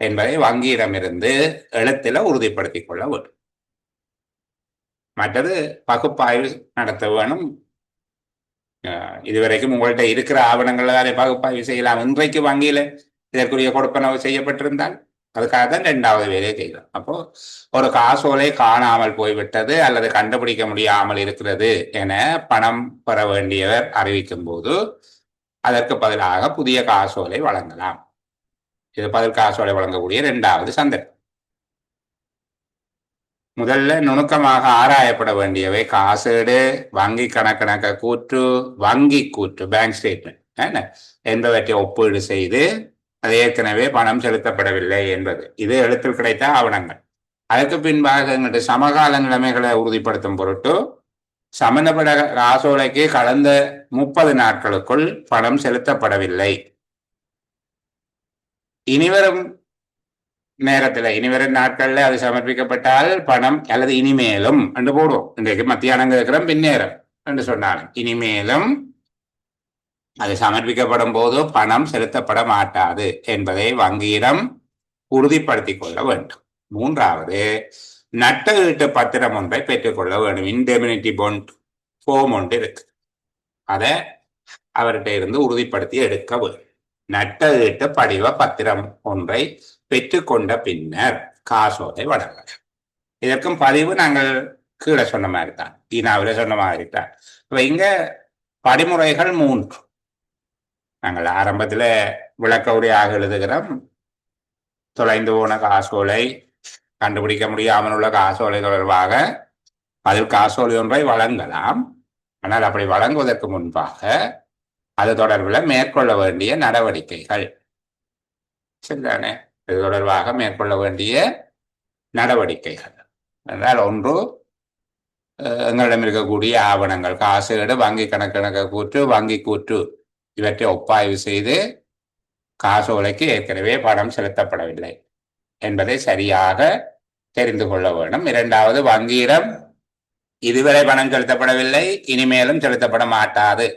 என்பதை வங்கியிடமிருந்து எழுத்துல உறுதிப்படுத்திக் கொள்ள வேண்டும். மற்றது பகுப்பாய்வு நடத்த வேணும். இதுவரைக்கும் உங்கள்கிட்ட இருக்கிற ஆவணங்களை அதை பகுப்பாய்வு செய்யலாம். இன்றைக்கு வங்கியில இதற்குரிய கொடுப்பனவு செய்யப்பட்டிருந்தால் அதுக்காக தான் 2வது வேலையை செய்யலாம். அப்போ ஒரு காசோலை காணாமல் போய்விட்டது அல்லது கண்டுபிடிக்க முடியாமல் இருக்கிறது என பணம் பெற வேண்டியவர் அறிவிக்கும் போது அதற்கு பதிலாக புதிய காசோலை வழங்கலாம். இது பதில் காசோலை வழங்கக்கூடிய 2வது சந்தர்ப்பம். முதல்ல நுணுக்கமாக ஆராயப்பட வேண்டியவை காசேடு, வங்கி கணக்கணக்க கூற்று, வங்கி கூற்று, பேங்க் ஸ்டேட்மெண்ட் என்பவற்றை ஒப்பீடு செய்து அது ஏற்கனவே பணம் செலுத்தப்படவில்லை என்பது இது எழுத்தில் கிடைத்த ஆவணங்கள். அதற்கு பின்பாக எங்களுடைய சமகால நிலைமைகளை உறுதிப்படுத்தும் பொருட்டு சம்பந்தப்பட்ட காசோலைக்கு கடந்த 30 நாட்களுக்குள் பணம் செலுத்தப்படவில்லை, இனிவரும் நேரத்தில் இனிவரும் நாட்கள்ல அது சமர்ப்பிக்கப்பட்டால் பணம் அல்லது இனிமேலும் என்று போடுவோம். இன்றைக்கு மத்தியானம் கேட்கிறோம் பின்னேரம் என்று சொன்னாலும் இனிமேலும் அது சமர்ப்பிக்கப்படும் போது பணம் செலுத்தப்பட மாட்டாது என்பதை வங்கியிடம் உறுதிப்படுத்திக் கொள்ள வேண்டும். மூன்றாவது, நட்ட ஈட்டு பத்திரம் ஒன்றை பெற்றுக்கொள்ள வேண்டும். இன்டெமினிட்டி பாண்ட் ஃபார்ம் ஒன்று இருக்கு, அதை அவர்கிட்ட இருந்து உறுதிப்படுத்தி எடுக்க வேண்டும். நட்ட ஈட்டு படிவ பத்திரம் ஒன்றை பெற்றுக்கொண்ட பின்னர் காசோலை வழங்க. இதற்கும் பதிவு நாங்கள் கீழே சொன்ன மாதிரி தான், ஈனாவில் சொன்ன மாதிரி தான். இப்ப இங்க படிமுறைகள் 3. நாங்கள் ஆரம்பத்தில் விளக்க உரையாக எழுதுகிறோம். தொலைந்து போன காசோலை, கண்டுபிடிக்க முடியாமல் உள்ள காசோலை தொடர்பாக அதில் காசோலை ஒன்றை வழங்கலாம். ஆனால் அப்படி வழங்குவதற்கு முன்பாக அது தொடர்பில் மேற்கொள்ள வேண்டிய நடவடிக்கைகள் சரிதானே, இது தொடர்பாக மேற்கொள்ள வேண்டிய நடவடிக்கைகள் என்றால், ஒன்று, எங்களிடம் இருக்கக்கூடிய ஆவணங்கள், காசேடு, வங்கி கணக்கணக்க கூற்று, வங்கி கூற்று இவற்றை ஒப்பாய்வு செய்து காசோலைக்கு ஏற்கனவே பணம் செலுத்தப்படவில்லை என்பதை சரியாக தெரிந்து கொள்ள வேண்டும். இரண்டாவது, வங்கியிடம் இதுவரை பணம் செலுத்தப்படவில்லை, இனிமேலும் செலுத்தப்பட மாட்டாது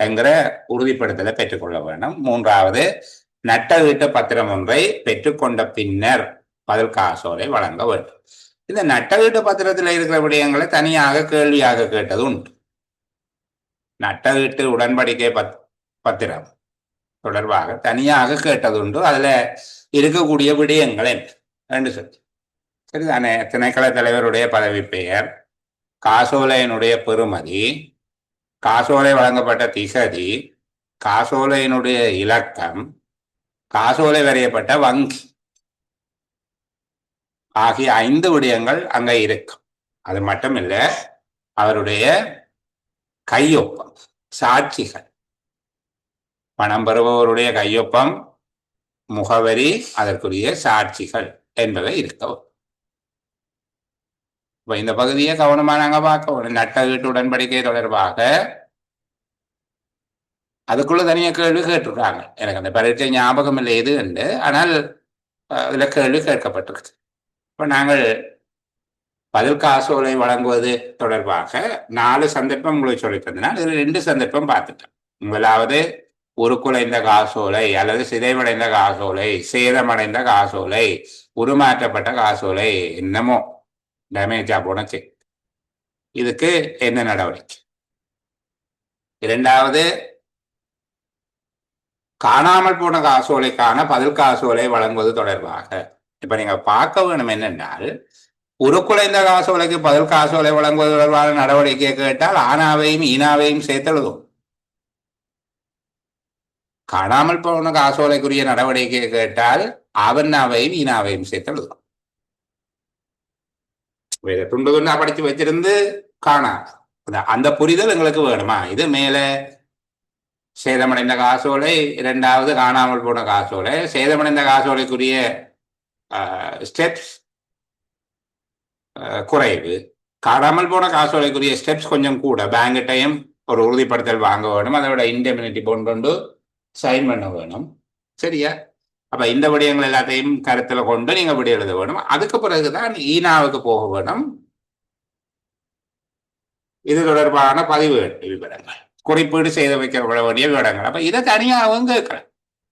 என்கிற உறுதிப்படுத்தலை பெற்றுக்கொள்ள வேண்டும். மூன்றாவது, நட்ட ஈட்டு பத்திரம் ஒன்றை பெற்றுக்கொண்ட பின்னர் பதில் காசோலை வழங்க வேண்டும். இந்த நட்ட ஈட்டு பத்திரத்தில் இருக்கிற விடயங்களை தனியாக கேள்வியாக கேட்டது உண்டு. நட்ட ஈட்டு உடன்படிக்கை பத்திரம் தொடர்பாக தனியாக கேட்டது உண்டு. அதுல இருக்கக்கூடிய விடயங்கள் என்று சொல்லி சரிதானே, திணைக்கள தலைவருடைய பதவி பெயர், காசோலையினுடைய பெறுமதி, காசோலை வழங்கப்பட்ட திகதி, காசோலையினுடைய இலக்கம், காசோலை வரையப்பட்ட வங்கி ஆகிய 5 விடயங்கள் அங்க இருக்கும். அது மட்டும் இல்ல, அவருடைய கையொப்பம், சாட்சிகள், பணம் பெறுபவருடைய கையொப்பம், முகவரி, அதற்குரிய சாட்சிகள் என்பவை இருக்கவும். இந்த பகுதியை கவனமா நாங்க பார்க்க, நட்ட ஈட்டு உடன்படிக்கை தொடர்பாக அதுக்குள்ள தனியாக கேள்வி கேட்டிருக்காங்க. எனக்கு அந்த பரீட்சை ஞாபகம் இல்லை எது என்று, ஆனால் அதுல கேள்வி கேட்கப்பட்டிருக்கு. இப்ப நாங்கள் பதில் காசோலை வழங்குவது தொடர்பாக 4 சந்தர்ப்பம் உங்களுக்கு சொல்லி தந்தனால் இதுல 2 சந்தர்ப்பம் பார்த்துட்டோம். முதலாவது, உருக்குலைந்த காசோலை அல்லது சிதைவடைந்த காசோலை, சேதமடைந்த காசோலை, உருமாற்றப்பட்ட காசோலை, என்னமோ டேமேஜா போன செக், இதுக்கு என்ன நடவடிக்கை. இரண்டாவது, காணாமல் போன காசோலைக்கான பதில் காசோலை வழங்குவது தொடர்பாக. இப்ப நீங்க பார்க்க வேணும் என்னென்றால், உருக்குலைந்த காசோலைக்கு பதில் காசோலை வழங்குவது தொடர்பான நடவடிக்கை கேட்டால் ஆனாவையும் ஈனாவையும் சேர்த்தெழுதும். காணாமல் போன காசோலைக்குரிய நடவடிக்கை கேட்டால் ஆவண்ணாவையும் ஈனாவையும் சேர்த்தெழுதும். துண்டு துண்டா படிச்சு வச்சிருந்து காணாது, அந்த புரிதல் எங்களுக்கு வேணுமா? இது மேல சேதமடைந்த காசோலை, இரண்டாவது காணாமல் போன காசோலை. சேதமடைந்த காசோலைக்குரிய ஸ்டெப்ஸ் குறைவு, காணாமல் போன காசோலைக்குரிய ஸ்டெப்ஸ் கொஞ்சம் கூட. பேங்கிட்டையும் ஒரு உறுதிப்படுத்தல் வாங்க வேணும், அதை விட இன்டெமினிட்டி பாண்ட் கொண்டு சைன் பண்ண வேணும். சரியா? அப்ப இந்த விடயங்கள் எல்லாத்தையும் கருத்துல கொண்டு நீங்க விட எழுத வேணும். அதுக்கு பிறகுதான் ஈனாவுக்கு போக வேணும். இது தொடர்பான பதிவு விவரங்கள், குறிப்பீடு செய்து வைக்கப்பட வேண்டிய விவரங்கள். அப்ப இதை தனியாகவும் கேட்கிறேன்.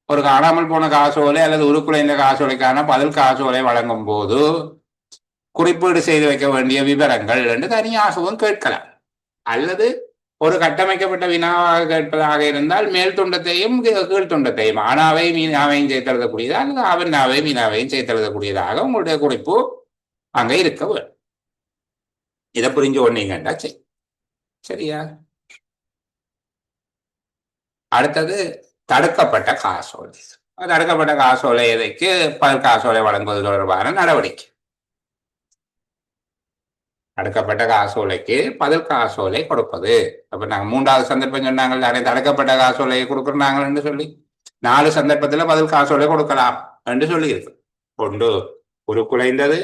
ஒரு காணாமல் போன காசோலை அல்லது உருக்குலைந்த காசோலைக்கான பதில் காசோலை வழங்கும் போது குறிப்பீடு செய்து வைக்க வேண்டிய விவரங்கள் என்று தனியாகவும் கேட்கலாம். அல்லது ஒரு கட்டமைக்கப்பட்ட வினாவாக கேட்பதாக இருந்தால் மேல் துண்டத்தையும் கீழ் துண்டத்தையும், ஆனாவையும் மீனாவையும் சேர்த்தெழுதக்கூடியதா அல்லது அவனாவையும் மீனாவையும் சேர்த்தெழுதக்கூடியதாக உங்களுடைய குறிப்பு அங்க இருக்க வேண்டும். இதை புரிஞ்சு கொண்டீங்கன்னா சரியா? அடுத்தது, தடுக்கப்பட்ட காசோலை. தடுக்கப்பட்ட காசோலை எதைக்கு பதில் காசோலை வழங்குவது தொடர்பான நடவடிக்கை. தடுக்கப்பட்ட காசோலைக்கு பதில் காசோலை கொடுப்பது. அப்ப நாங்க 3வது சந்தர்ப்பம் சொன்னாங்க தானே, தடுக்கப்பட்ட காசோலையை கொடுக்குறாங்கன்னு சொல்லி 4 சந்தர்ப்பத்துல பதில் காசோலை கொடுக்கலாம் என்று சொல்லி இருக்கு. ஒன்று உருக்குலைந்தது,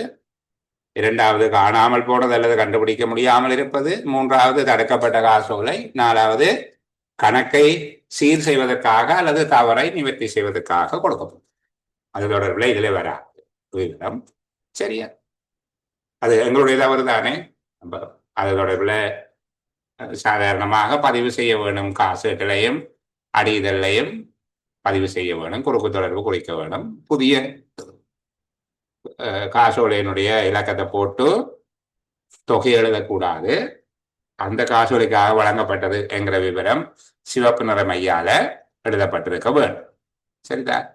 2வது காணாமல் போனது அல்லது கண்டுபிடிக்க முடியாமல் இருப்பது, 3வது தடுக்கப்பட்ட காசோலை, 4வது கணக்கை சீர் செய்வதற்காக அல்லது தவறை நிவர்த்தி செய்வதற்காக கொடுக்கப்படும். அது தொடர்பில் இதுல வராது விவரம். சரியா? அது எங்களுடைய தவறு தானே. அது தொடர்பில் சாதாரணமாக பதிவு செய்ய வேணும், காசுகளையும் அடிதலையும் பதிவு செய்ய வேணும், குறுக்கு தொடர்பு குறிக்க வேணும். புதிய காசோலையினுடைய இலக்கத்தை போட்டு தொகை எழுதக்கூடாது. அந்த காசோலைக்காக வழங்கப்பட்டது என்கிற விவரம் சிவப்பு நிற மையால எழுதப்பட்டிருக்க வேண்டும். சரிதான்?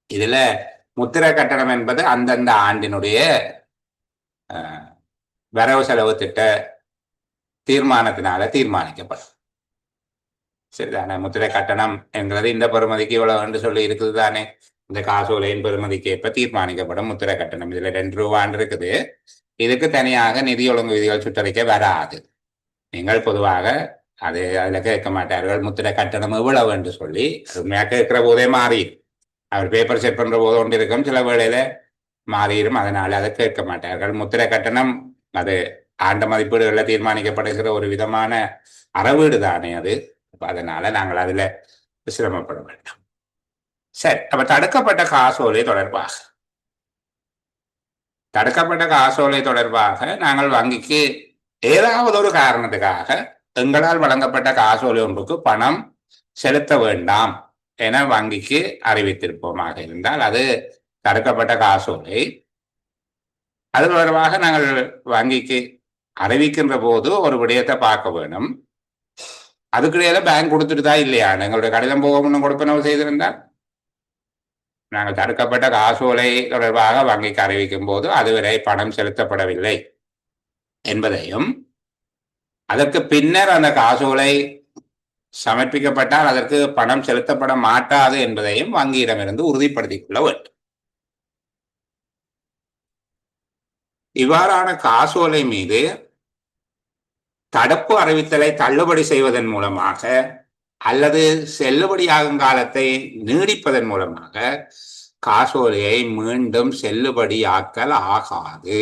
இதுல முத்திரை கட்டணம் என்பது அந்தந்த ஆண்டினுடைய வரவு செலவு திட்ட தீர்மானத்தினால தீர்மானிக்கப்படும். சரிதானே? முத்திரை கட்டணம் என்கிறது இந்த பெறுமதிக்கு இவ்வளவு என்று சொல்லி இருக்குது தானே. இந்த காசோலையின் பெறுமதிக்கு ஏற்ப தீர்மானிக்கப்படும் முத்திரை கட்டணம். இதுல 2 ரூபான்னு இருக்குது. இதுக்கு தனியாக நிதி ஒழுங்கு விதிகள் சுற்றறிக்கை வராது. நீங்கள் பொதுவாக அதுல கேட்க மாட்டார்கள் முத்திரை கட்டணம் எவ்வளவு என்று சொல்லி. உண்மையாக கேட்கிற போதே மாறி அவர் பேப்பர் செட் பண்ற போது ஒன்று இருக்கும், சில வேளையில மாறிடும். அதனால அதை கேட்க மாட்டார்கள். முத்திரை கட்டணம் அது ஆண்ட மதிப்பீடுகளில் தீர்மானிக்கப்படுகிற ஒரு விதமான அறவீடு தானே அது. அதனால நாங்கள் அதுல சிரமப்பட வேண்டாம். சரி, அப்ப தடுக்கப்பட்ட காசோலை தொடர்பாக நாங்கள் வங்கிக்கு ஏதாவது ஒரு காரணத்துக்காக எங்களால் வழங்கப்பட்ட காசோலை ஒன்றுக்கு பணம் செலுத்த வேண்டாம் என வங்கிக்கு அறிவித்திருப்போமாக இருந்தால் அது தடுக்கப்பட்ட காசோலை. அது தொடர்பாக நாங்கள் வங்கிக்கு அறிவிக்கின்ற போது ஒரு விடயத்தை பார்க்க வேணும். அதுக்கிடையில பேங்க் கொடுத்துட்டுதா இல்லையா? எங்களுடைய கடிதம் போக முன்னும் கொடுப்பனவு செய்திருந்தால் நாங்கள் தடுக்கப்பட்ட காசோலை தொடர்பாக வங்கிக்கு அறிவிக்கும் போது அதுவரை பணம் செலுத்தப்படவில்லை என்பதையும், அதற்கு பின்னர் அந்த காசோலை சமர்ப்பிக்கப்பட்டால் அதற்கு பணம் செலுத்தப்பட மாட்டாது என்பதையும் வங்கியிடமிருந்து உறுதிப்படுத்திக் கொள்ள வேண்டும். இவ்வாறான காசோலை மீது தடுப்பு அறிவித்தலை தள்ளுபடி செய்வதன் மூலமாக அல்லது செல்லுபடியாகும் காலத்தை நீடிப்பதன் மூலமாக காசோலையை மீண்டும் செல்லுபடியாக்கல் ஆகாது.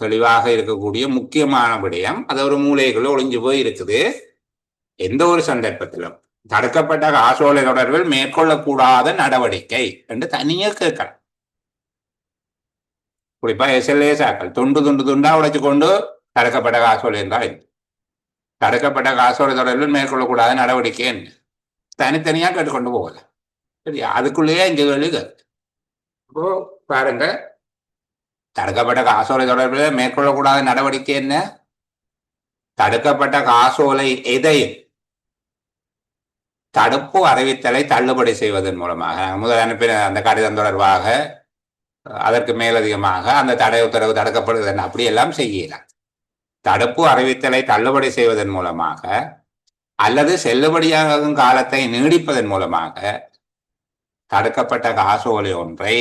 தெளிவாக இருக்கக்கூடிய முக்கியமான விடயம். அது ஒரு மூலைக்குள்ள ஒளிஞ்சு போய் இருக்குது. எந்த ஒரு சந்தர்ப்பத்திலும் தடுக்கப்பட்ட காசோலை தொடர்பில் மேற்கொள்ளக்கூடாத நடவடிக்கை என்று தனியே கேட்கலாம். குறிப்பா SLAக்கள் துண்டா உடைச்சு கொண்டு தடுக்கப்பட்ட காசோலை என்றால் தடுக்கப்பட்ட காசோலை தொடர்பில் மேற்கொள்ளக்கூடாத நடவடிக்கை என்ன தனித்தனியா கேட்டுக்கொண்டு போகல. சரியா? அதுக்குள்ளேயே இங்க எழுது. இப்போ பாருங்க, தடுக்கப்பட்ட காசோலை தொடர்பில் மேற்கொள்ளக்கூடாத நடவடிக்கை என்ன? தடுக்கப்பட்ட காசோலை எதையும் தடுப்பு அறிவித்தலை தள்ளுபடி செய்வதன் மூலமாக முதல் அனுப்பின அந்த கடிதம் தொடர்பாக அதற்கு மேலதிகமாக அந்த தடை உத்தரவு தடுக்கப்படுகிறது அப்படியெல்லாம் செய்யலாம். தடுப்பு அறிவித்தலை தள்ளுபடி செய்வதன் மூலமாக அல்லது செல்லுபடியாகும் காலத்தை நீடிப்பதன் மூலமாக தடுக்கப்பட்ட காசோலை ஒன்றை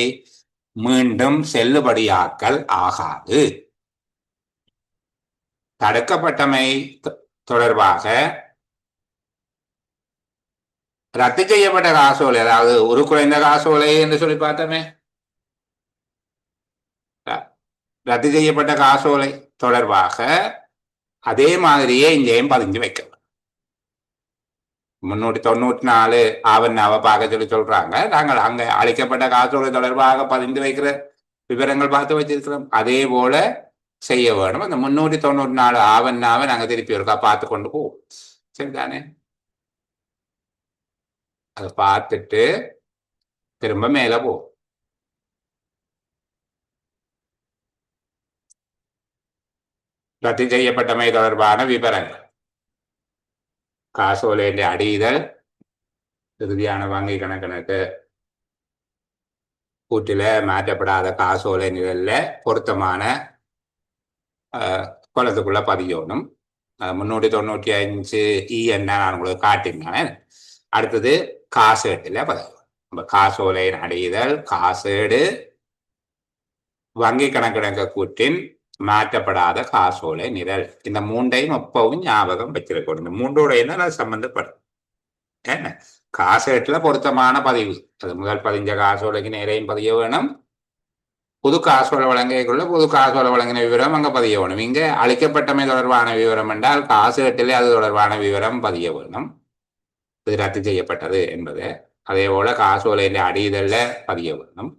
மீண்டும் செல்லுபடியாக்கல் ஆகாது. தடுக்கப்பட்டமை தொடர்பாக ரத்து செய்யப்பட்ட காசோலை, அதாவது உருக்குலைந்த காசோலை என்று சொல்லி பார்த்தோமே, ரத்து செய்யப்பட்ட காசோலை தொடர்பாக அதே மாதிரியே இங்கேயும் பதிஞ்சு வைக்க 394 ஆவணாவை பார்க்க சொல்லி சொல்றாங்க. நாங்கள் அங்க அளிக்கப்பட்ட காசோலை தொடர்பாக பதிந்து வைக்கிற விவரங்கள் பார்த்து வச்சிருக்கிறோம். அதே போல செய்ய வேணும். அந்த 394 ஆவணாவை நாங்க திருப்பி ஒருக்கா பார்த்து கொண்டு போவோம். சரிதானே? அதை பார்த்துட்டு திரும்ப மேல போவோம். ரத்து செய்யப்பட்டமை தொடர்பான விவரங்கள், காசோலையின் அடிதல், இறுதியான வங்கி கணக்கு கூட்டில மாற்றப்படாத காசோலை நிழல்ல பொருத்தமான குளத்துக்குள்ள பதியணும். 395 என்ன நான் உங்களுக்கு காட்டினேன். அடுத்தது காசேட்டுல பதிவு. நம்ம காசோலையின் அடிதல், காசேடு, வங்கி கணக்கிணக்க கூற்றின் மாற்றப்படாத காசோலை நிரல். இந்த மூன்றையும் எப்பவும் ஞாபகம் வச்சிருக்கணும். இந்த மூன்றோட என்ன சம்பந்தப்படும் என்ன காசேட்டுல பொருத்தமான பதிவு. அது முதல் பதிஞ்ச காசோலைக்கு நேரையும் பதிய வேணும். புது காசோலை வழங்கிக்குள்ள புது காசோலை வழங்கின விவரம் அங்க பதிய வேணும். இங்க அளிக்கப்பட்டமை தொடர்பான விவரம் என்றால் காசேட்டிலே அது தொடர்பான விவரம் பதிய வேணும். இது ரத்து செய்யப்பட்டது என்பது. அதே போல காசோலையின் அடிதல்ல பதிய வேணும்.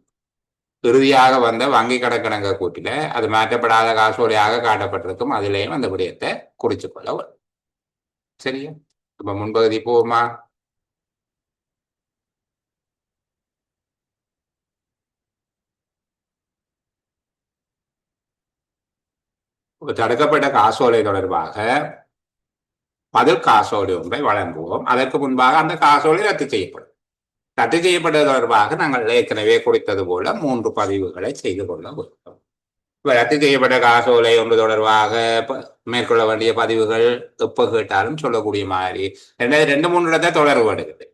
இறுதியாக வந்த வங்கி கணக்கிணங்க கூட்டில அது மாற்றப்படாத காசோலையாக காட்டப்பட்டிருக்கும். அதிலேயும் அந்த விடயத்தை குறிச்சு கொள்ள வேணும். சரியா? இப்ப முன்பகுதி போமா? தடுக்கப்பட்ட காசோலை தொடர்பாக பதில் காசோலை ஒன்றை வழங்குவோம். அதற்கு முன்பாக அந்த காசோலை ரத்து செய்யப்படும். ரத்து செய்யப்பட்டது தொடர்பாக நாங்கள் ஏற்கனவே குறித்தது போல 3 பதிவுகளை செய்து கொள்ள வேண்டும். ரத்து செய்யப்பட்ட காசோலை ஒன்று தொடர்பாக மேற்கொள்ள வேண்டிய பதிவுகள் எப்ப கேட்டாலும் சொல்லக்கூடிய மாதிரி 2-3 இடத்தை தொடர்படுகிறது.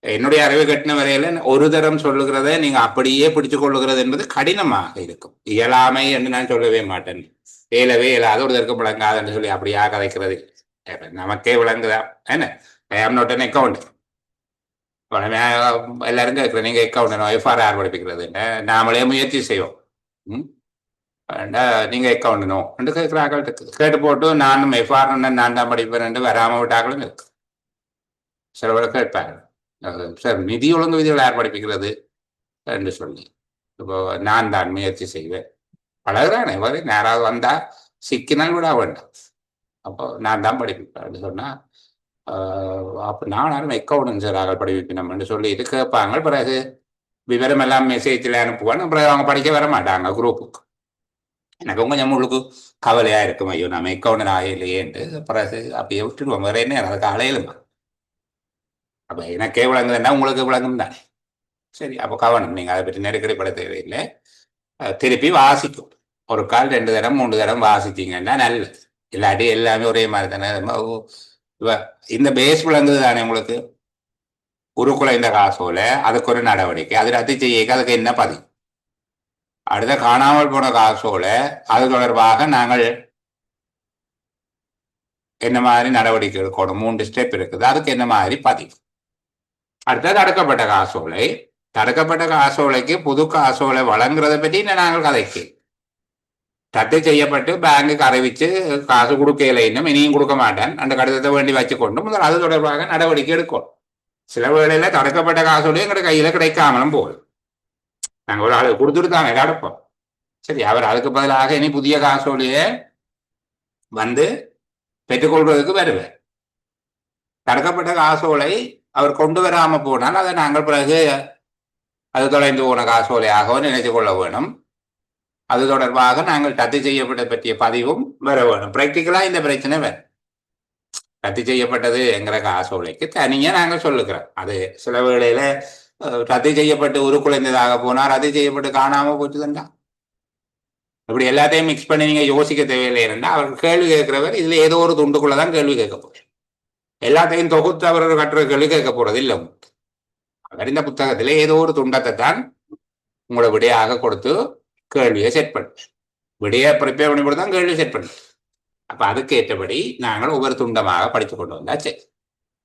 என்னுடைய அறிவு கட்டின வரையில ஒரு தரம் சொல்லுகிறத நீங்க அப்படியே பிடிச்சு கொள்ளுகிறது என்பது கடினமாக இருக்கும். இயலாமை என்று நான் சொல்லவே மாட்டேன். இயலவே இயலாத ஒரு தர்க்கம் விளங்காதுன்னு சொல்லி அப்படியா கதைக்கிறது. நமக்கே விளங்குதா என்ன? ஐ ஆம் நாட் அன் அக்கௌண்ட். எல்லாரும் கேட்கிறேன், நீங்க அக்கௌண்ட் எஃப்ஆர்ஆர் படிப்பிக்கிறது நாமளே முயற்சி செய்வோம். நீங்க அக்கௌண்டனோ என்று கேட்கிறார்கள். கேட்டு போட்டு நானும் எஃப்ஆர் நான் தான் படிப்பேன் வராம விட்டாங்களும் இருக்கு. சில பேர் கேட்பாங்க, சார் நிதி ஒழுங்கு விதிகள் யார் படிப்பிக்கிறது என்று சொல்லி. இப்போ நான் தான் முயற்சி செய்வேன். பழகுறானே வரை நேராக வந்தா சிக்கினால் விட வேண்டாம். அப்போ நான் தான் படிப்பேன் சொன்னா அப்போ நானும் அக்கௌண்டன்ஸராக படிப்பிக்கணும் என்று சொல்லி இது கேட்பாங்க. பிறகு விவரம் எல்லாம் மெசேஜில் அனுப்புவான். அப்புறம் அவங்க படிக்க வர மாட்டாங்க குரூப்புக்கு. எனக்கு கொஞ்சம் முழுக்கு கவலையா இருக்கும், ஐயோ நம்ம அக்கௌண்டன்ட் ஆகலையேன்ட்டு. பிறகு அப்படியே விட்டுடுவோம். வேற என்ன அதுக்கு அலையலுமா? அப்ப எனக்கே விளங்குதுன்னா உங்களுக்கு விளங்கும் தானே. சரி, அப்போ கவனம், நீங்க அதை பற்றி நெருக்கடிப்பட தேவையில்லை. திருப்பி வாசிக்கும். ஒரு கால் 2 தரம் 3 தரம் வாசித்தீங்கன்னா நல்லது. இல்லாட்டி எல்லாமே ஒரே மாதிரி தானே. இந்த பேஸ் விளங்குது தானே உங்களுக்கு. உருக்குலைந்த காசோல அதுக்கு ஒரு நடவடிக்கை, அது ரத்து செய்ய அதுக்கு என்ன பதிவு. அடுத்த காணாமல் போன காசோல அது தொடர்பாக நாங்கள் என்ன மாதிரி நடவடிக்கை எடுக்கணும். 3 ஸ்டெப் இருக்குது. அதுக்கு என்ன மாதிரி பதிவு. அடுத்தது தடுக்கப்பட்ட காசோலை. தடுக்கப்பட்ட காசோலைக்கு புது காசோலை வழங்குறதை பற்றி நாங்கள் கதைக்கு ரத்து செய்யப்பட்டு பேங்குக்கு அறிவிச்சு காசு கொடுக்கல, இன்னும் இனியும் கொடுக்க மாட்டேன் அந்த கடிதத்தை வேண்டி வச்சுக்கொண்டு முதல் அது தொடர்பாக நடவடிக்கை எடுக்கணும். சில வேளையில தடுக்கப்பட்ட காசோலையும் எங்களோட கையில கிடைக்காமலும் போகுது. நாங்கள் ஒரு ஆளு கொடுத்துட்டு தாங்க எடுப்போம். சரி, அவர் அதுக்கு பதிலாக இனி புதிய காசோலையை வந்து பெற்றுக்கொள்வதற்கு வருவேன். தடுக்கப்பட்ட காசோலை அவர் கொண்டு வராம போனால் அதை நாங்கள் பிறகு அது தொலைந்து போன காசோலையாகவும் நினைத்து கொள்ள வேணும். அது தொடர்பாக நாங்கள் ரத்து செய்யப்பட்ட பற்றிய பதிவும் வர வேணும். பிராக்டிக்கலா இந்த பிரச்சனை வேறு. ரத்து செய்யப்பட்டது என்கிற காசோலைக்கு தனியா நாங்கள் சொல்லுகிறோம். அது சில வேளையில ரத்து செய்யப்பட்டு உருக்குலைந்ததாக போனா ரத்து செய்யப்பட்டு காணாம போச்சுதுண்டா. இப்படி எல்லாத்தையும் மிக்ஸ் பண்ணி நீங்க யோசிக்க தேவையில்லை இருந்தா அவர் கேள்வி கேட்கிறவர் இதுல ஏதோ ஒரு துண்டுக்குள்ளதான் கேள்வி கேட்க போறார். எல்லாத்தையும் தொகுத்து அவர் கட்டுற கேள்வி கேட்க போறது இல்லை. அவர் இந்த புத்தகத்திலே ஏதோ ஒரு துண்டத்தை தான் உங்களோட விடையாக கொடுத்து கேள்வியை செட் பண்ணு. விடையை ப்ரிப்பேர் பண்ணி கொடுத்தா கேள்வி செட் பண்ணு. அப்ப அதுக்கு ஏற்றபடி நாங்கள் ஒவ்வொரு துண்டமாக படித்து கொண்டு வந்தா சரி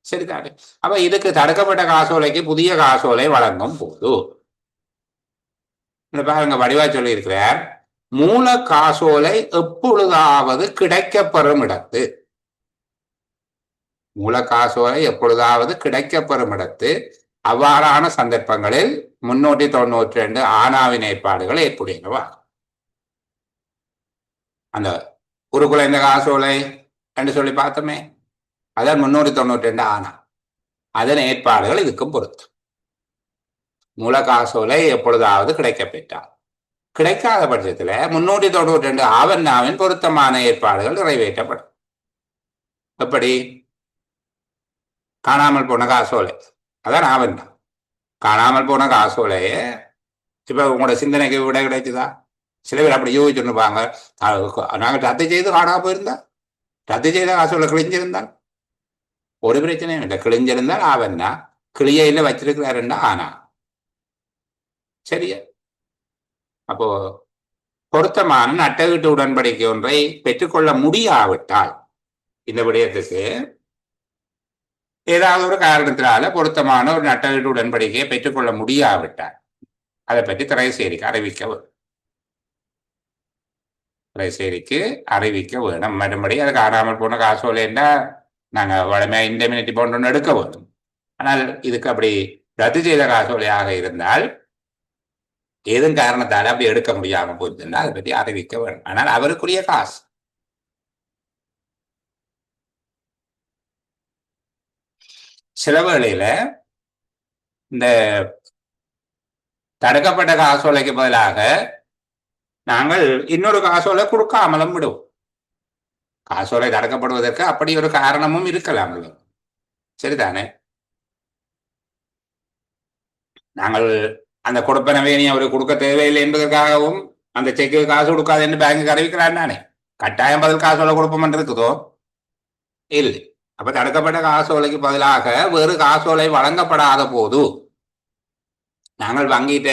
சரிதானே. அப்ப இதுக்கு தடுக்கப்பட்ட காசோலைக்கு புதிய காசோலை வழங்கும் போது பாருங்க, வடிவா சொல்லி இருக்கிறார், மூல காசோலை எப்பொழுதாவது கிடைக்கப்பெறும் இடத்து. மூல காசோலை எப்பொழுதாவது கிடைக்கப்பெறும் இடத்து அவ்வாறான சந்தர்ப்பங்களில் 392 ஆனாவின் ஏற்பாடுகள் ஏற்புடையனவா. அந்த உருக்குலைந்த காசோலை என்று சொல்லி பார்த்தோமே, அதான் 392 ஆனா. அதன் ஏற்பாடுகள் இதுக்கும் பொறுத்து. மூல காசோலை எப்பொழுதாவது கிடைக்கப்பெற்றால், கிடைக்காத பட்சத்துல 392 ஆவண்ணாவின் பொருத்தமான ஏற்பாடுகள் நிறைவேற்றப்படும். எப்படி? காணாமல் போன காசோலை, அதான் ஆவண்ணா. காணாமல் போன காசோலைய இப்ப உங்களோட சிந்தனைக்கு விட கிடைச்சுதா? சில பேர் அப்படி யோசிச்சுருப்பாங்க, நாங்கள் ரத்து செய்து காணாம போயிருந்தா, ரத்து செய்த காசோலை கிழிஞ்சிருந்தால் ஒரு பிரச்சனையும் இல்லை. கிழிஞ்சிருந்தால் ஆவண்ணா, கிளியில வச்சிருக்கிறாருன்னா ஆனா. சரியா? அப்போ பொருத்தமான நட்டகீட்டு உடன்படிக்கை ஒன்றை பெற்றுக்கொள்ள முடியாவிட்டால் இந்த விடயத்துக்கு ஏதாவது ஒரு காரணத்தினால பொருத்தமான ஒரு நட்டகீட்டு உடன்படிக்கையை பெற்றுக்கொள்ள முடியாவிட்டால் அதை பற்றி திரைசேரிக்கு அறிவிக்க வேண்டும். திரைசேரிக்கு அறிவிக்க வேணும். மறுபடி அது காணாமல் போன காசோலைன்னா நாங்கள் வளமையாக இன்டெமினிட்டி போன்ற ஒன்று எடுக்க வேண்டும். ஆனால் இதுக்கு அப்படி ரத்து செய்த காசோலையாக இருந்தால் ஏதும் காரணத்தால் அப்படி எடுக்க முடியாமல் போச்சுன்னா அதை பற்றி அறிவிக்க வேண்டும். ஆனால் அவருக்குரிய காசு சில வேளையில இந்த தடுக்கப்பட்ட காசோலைக்கு பதிலாக நாங்கள் இன்னொரு காசோலை கொடுக்காமலும் விடுவோம். காசோலை தடுக்கப்படுவதற்கு அப்படி ஒரு காரணமும் இருக்கலாம். சரிதானே? நாங்கள் அந்த கொடுப்பனவே நீ அவருக்கு கொடுக்க தேவையில்லை என்பதற்காகவும் அந்த செக்கு காசு கொடுக்காது என்று பேங்குக்கு அறிவிக்கிறான் தானே. கட்டாயம் பதில் காசோலை கொடுப்போம் இருக்குதோ இல்லை. அப்ப தடுக்கப்பட்ட காசோலைக்கு பதிலாக வேறு காசோலை வழங்கப்படாத போது நாங்கள் வங்கிட்ட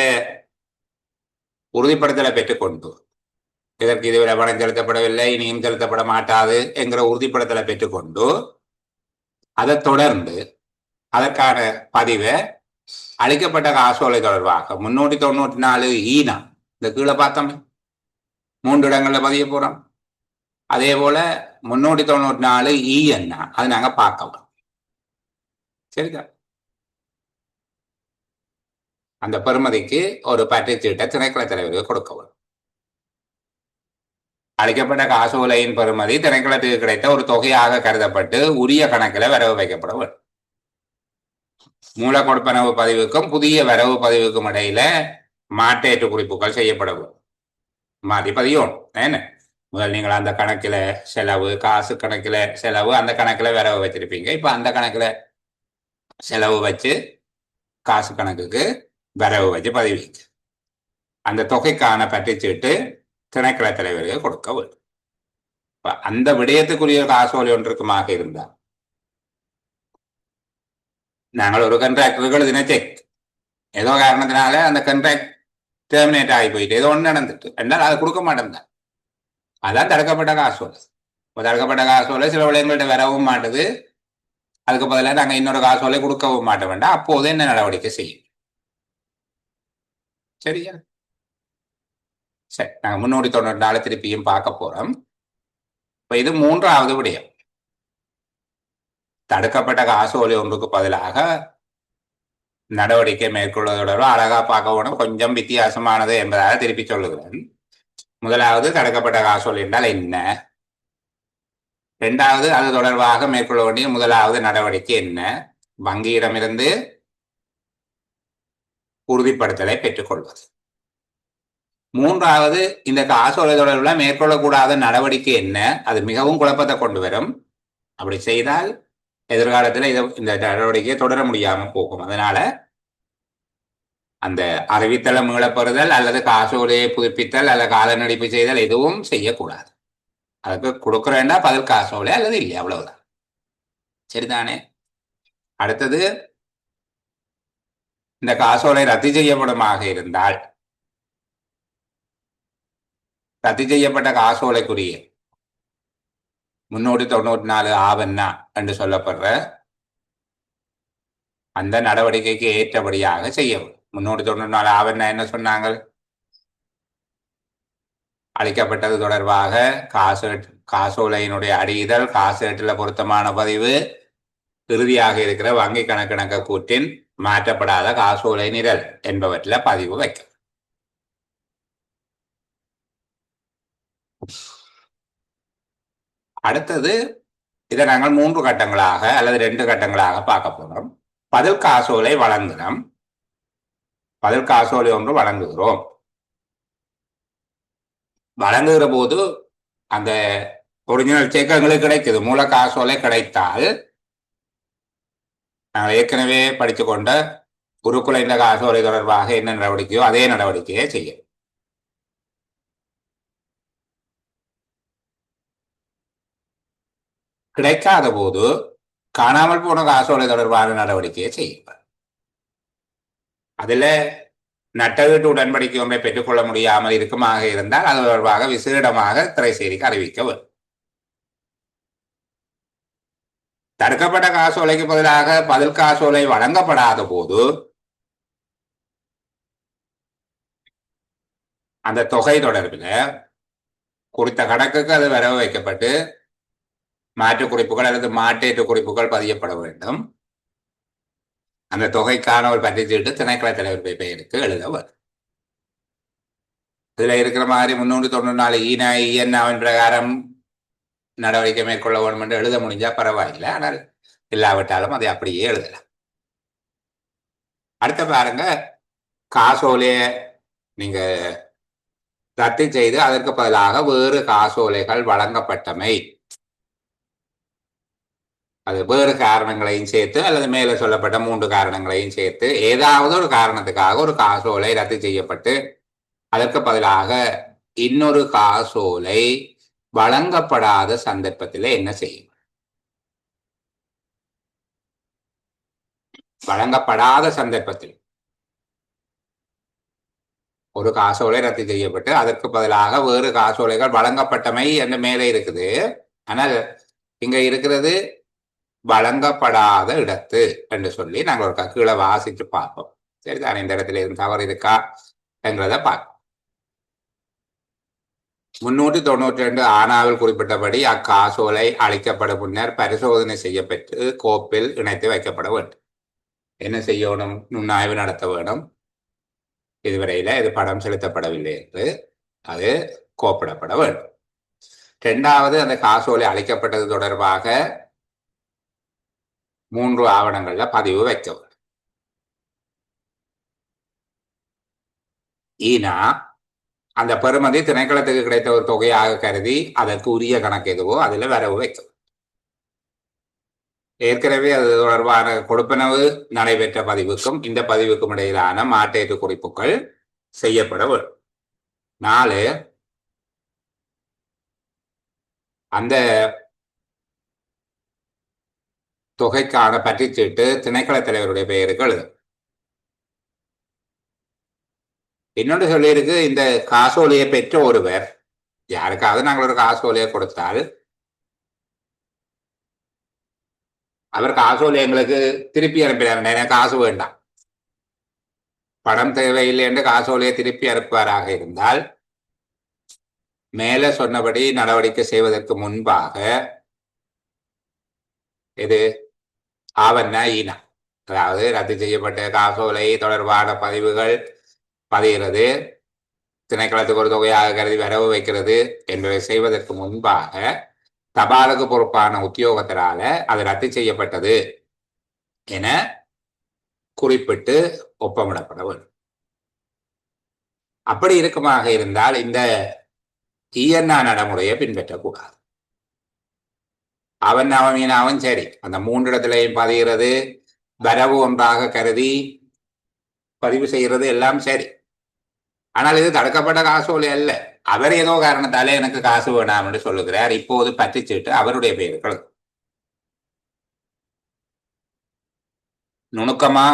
உறுதிப்படுத்தலை பெற்றுக்கொண்டு இதற்கு இதுவரை பணம் செலுத்தப்படவில்லை, இனியும் செலுத்தப்பட மாட்டாது என்கிற உறுதிப்படுத்தலை பெற்றுக்கொண்டு அதை தொடர்ந்து அதற்கான பதிவை அளிக்கப்பட்ட காசோலை தொடர்பாக 394 ஈனா இந்த கீழே பார்த்தோம் 3 இடங்கள்ல பதிய போறோம். அதே போல 394 ஈஎன்னா அது நாங்க பார்க்கலாம். சரிதான்? அந்த பெறுமதிக்கு ஒரு பற்றுச்சீட்டை திணைக்கள தலைவருக்கு கொடுக்கவும். அளிக்கப்பட்ட காசோலையின் பெறுமதி திணைக்களத்துக்கு கிடைத்த ஒரு தொகையாக கருதப்பட்டு உரிய கணக்கில் வரவு வைக்கப்பட வேண்டும். மூல கொடுப்பனவு பதிவுக்கும் புதிய வரவு பதிவுக்கும் இடையில மாற்றேற்று குறிப்புகள் செய்யப்பட வேண்டும். மாற்றி பதியும் என்ன முதல் நீங்கள் அந்த கணக்கில் செலவு, காசு கணக்கில் செலவு, அந்த கணக்கில் வரவு வச்சிருப்பீங்க. இப்போ அந்த கணக்கில் செலவு வச்சு காசு கணக்குக்கு வரவு வச்சு பதிவிங்க. அந்த தொகைக்கான பற்றுச்சீட்டு திணைக்கள தலைவருக்கு கொடுக்க வேண்டும். அந்த விடயத்துக்குரிய காசோலை ஒன்றுக்குமாக இருந்தால் நாங்கள் ஒரு கண்ட்ராக்டர்கள் இதுன செக் ஏதோ காரணத்தினால அந்த கண்ட்ராக்ட் டெர்மினேட் ஆகி போயிட்டு ஏதோ ஒன்று நடந்துட்டு என்னால் அதை கொடுக்க மாட்டேன். அதான் தடுக்கப்பட்ட காசோலை. இப்போ தடுக்கப்பட்ட காசோலை சில விடயங்கள்ட்ட வரவும் மாட்டுது. அதுக்கு பதிலாக நாங்கள் இன்னொரு காசோலை கொடுக்கவும் மாட்ட வேண்டாம். அப்போது என்ன நடவடிக்கை செய்யும்? சரியா? சரி, நாங்கள் 394 திருப்பியும் பார்க்க போறோம். இப்போ இது 3வது விடயம். தடுக்கப்பட்ட காசோலை ஒன்றுக்கு பதிலாக நடவடிக்கை மேற்கொள்வதோட அழகா பார்க்க கொஞ்சம் வித்தியாசமானது என்பதாக திருப்பி சொல்லுகிறேன். முதலாவது தடுக்கப்பட்ட காசோலை என்றால் என்ன? 2வது அது தொடர்பாக மேற்கொள்ள வேண்டிய முதலாவது நடவடிக்கை என்ன? வங்கியிடமிருந்து உறுதிப்படுத்தலை பெற்றுக்கொள்வது. 3வது இந்த காசோலை தொடர்பில் மேற்கொள்ளக்கூடாத நடவடிக்கை என்ன? அது மிகவும் குழப்பத்தை கொண்டு வரும். அப்படி செய்தால் எதிர்காலத்தில் இந்த நடவடிக்கையை தொடர முடியாமல் போகும். அதனால அந்த அறிவித்தலை மீளப்பெறுதல் அல்லது காசோலையை புதுப்பித்தல் அல்லது கால நீடிப்பு செய்தல் எதுவும் செய்யக்கூடாது. அதுக்கு கொடுக்குறேன்னா பதில் காசோலை அல்லது இல்லை, அவ்வளவுதான். சரிதானே? அடுத்தது இந்த காசோலை ரத்து செய்யப்படுமாக இருந்தால் ரத்து செய்யப்பட்ட காசோலைக்குரிய 394 ஆவண்ணா என்று சொல்லப்படுற அந்த நடவடிக்கைக்கு ஏற்றபடியாக செய்யவும். 394 ஆவண்ணா என்ன சொன்னாங்க? அளிக்கப்பட்டது தொடர்பாக காசோலையினுடைய அடியுதல், காசேட்டில் பொருத்தமான பதிவு, இறுதியாக இருக்கிற வங்கி கணக்கிணக்க கூற்றின் மாற்றப்படாத காசோலை நிரல் என்பவற்றில் பதிவு வைக்க. அடுத்தது இதை நாங்கள் 3 கட்டங்களாக அல்லது 2 கட்டங்களாக பார்க்க போறோம். பதில் காசோலை வழங்குகிறோம். பதில் காசோலை ஒன்று வழங்குகிறோம். வழங்குகிற போது அந்த ஒரிஜினல் செக் எங்களுக்கு கிடைக்குது. மூல காசோலை கிடைத்தால் நாங்கள் ஏற்கனவே படித்து கொண்ட உருக்குலைந்த காசோலை தொடர்பாக என்ன நடவடிக்கையோ அதே நடவடிக்கையை செய்யும். கிடைக்காத போது காணாமல் போன காசோலை தொடர்பான நடவடிக்கையை செய்வார். அதுல நட்டவீட்டு உடன்படிக்கை ஒன்றை பெற்றுக்கொள்ள முடியாமல் இருக்குமாக இருந்தால் அது தொடர்பாக விசேடமாக திரைசேரிக்கு அறிவிக்க வேண்டும். தடுக்கப்பட்ட காசோலைக்கு பதிலாக பதில் காசோலை வழங்கப்படாத போது அந்த தொகை தொடர்பில் குறித்த கணக்குக்கு அது வரவு வைக்கப்பட்டு மாற்று குறிப்புகள் அல்லது மாற்றேற்று குறிப்புகள் பதியப்பட வேண்டும். அந்த தொகைக்கான ஒரு பற்றிச்சீட்டு திணைக்கள தலைவர் பெயருக்கு எழுதவர். இதுல இருக்கிற மாதிரி 394 இஎன்ஆவின் பிரகாரம் நடவடிக்கை மேற்கொள்ள வேண்டும் என்று எழுத முடிஞ்சா பரவாயில்லை. ஆனால் இல்லாவிட்டாலும் அதை அப்படியே எழுதலாம். அடுத்த பாருங்க, காசோலைய நீங்க ரத்து செய்து அதற்கு பதிலாக வேறு காசோலைகள் வழங்கப்பட்டமை, அது வேறு காரணங்களையும் சேர்த்து அல்லது மேலே சொல்லப்பட்ட 3 காரணங்களையும் சேர்த்து ஏதாவது ஒரு காரணத்துக்காக ஒரு காசோலை ரத்து செய்யப்பட்டு அதற்கு பதிலாக இன்னொரு காசோலை வழங்கப்படாத சந்தர்ப்பத்தில் என்ன செய்யும்? வழங்கப்படாத சந்தர்ப்பத்தில் ஒரு காசோலை ரத்து செய்யப்பட்டு அதற்கு பதிலாக வேறு காசோலைகள் வழங்கப்பட்டமை என்று மேலே இருக்குது. ஆனால் இங்க இருக்கிறது வழங்கப்படாத இடத்து என்று சொல்லி நாங்கள் ஒரு கீழே வாசித்து பார்ப்போம். சரிதான், இந்த இடத்துல எதுவும் தவறு இருக்கா என்கிறத பார்ப்போம். 392 ஆனாவில் குறிப்பிட்டபடி அக்காசோலை அளிக்கப்படும் முன்னர் பரிசோதனை செய்யப்பட்டு கோப்பில் இணைத்து வைக்கப்பட வேண்டும். என்ன செய்யணும்? நுண்ணாய்வு நடத்த வேணும். இதுவரையில இது படம் செலுத்தப்படவில்லை என்று அது கோப்பிடப்பட வேண்டும். 2வது, அந்த காசோலை அளிக்கப்பட்டது தொடர்பாக 3 ஆவணங்கள்ல பதிவு வைக்க வேண்டும். ஈனா அந்த பெறுமதி திணைக்களத்துக்கு கிடைத்த ஒரு தொகையாக கருதி அதற்கு உரிய கணக்கு எதுவோ அதுல வரவு வைக்கும். ஏற்கனவே அது தொடர்பான கொடுப்பனவு நடைபெற்ற பதிவுக்கும் இந்த பதிவுக்கும் இடையிலான மாற்றேற்று குறிப்புகள் செய்யப்பட வேண்டும். 4, அந்த தொகைக்கான பற்றிச்சீட்டு திணைக்கள தலைவருடைய பெயருக்கு எழுதும். இன்னொன்று சொல்லியிருக்கு, இந்த காசோலையை பெற்ற ஒருவர் யாருக்காவது நாங்கள் ஒரு காசோலையை கொடுத்தால் அவர் காசோலை எங்களுக்கு திருப்பி அனுப்பினார், எனக்கு காசு வேண்டாம், பணம் தேவையில்லை என்று காசோலையை திருப்பி அனுப்புவாராக இருந்தால் மேலே சொன்னபடி நடவடிக்கை செய்வதற்கு முன்பாக இது ஆவண்ணா ஈனா, அதாவது ரத்து செய்யப்பட்ட காசோலை தொடர்பான பதிவுகள் பதிகிறது, திணைக்களத்துக்கு ஒரு தொகையாக கருதி வரவு வைக்கிறது என்பதை செய்வதற்கு முன்பாக தபாலுக்கு பொறுப்பான உத்தியோகத்தரால அது ரத்து செய்யப்பட்டது என குறிப்பிட்டு ஒப்பமிடப்பட வேண்டும். அப்படி இருக்குமாக இருந்தால் இந்த இஎன்ஆ நடைமுறையை பின்பற்றக்கூடாது. அவன் சரி, அந்த 3 இடத்திலையும் பதிகிறது, வரவு ஒன்றாக கருதி பதிவு செய்கிறது எல்லாம் சரி. ஆனால் இது தடுக்கப்பட்ட காசோலை அல்ல. அவர் ஏதோ காரணத்தாலே எனக்கு காசு வேணாம் என்று சொல்லுகிறார். இப்போது பற்றிச்சீட்டு அவருடைய பெயர்கள் நுணுக்கமா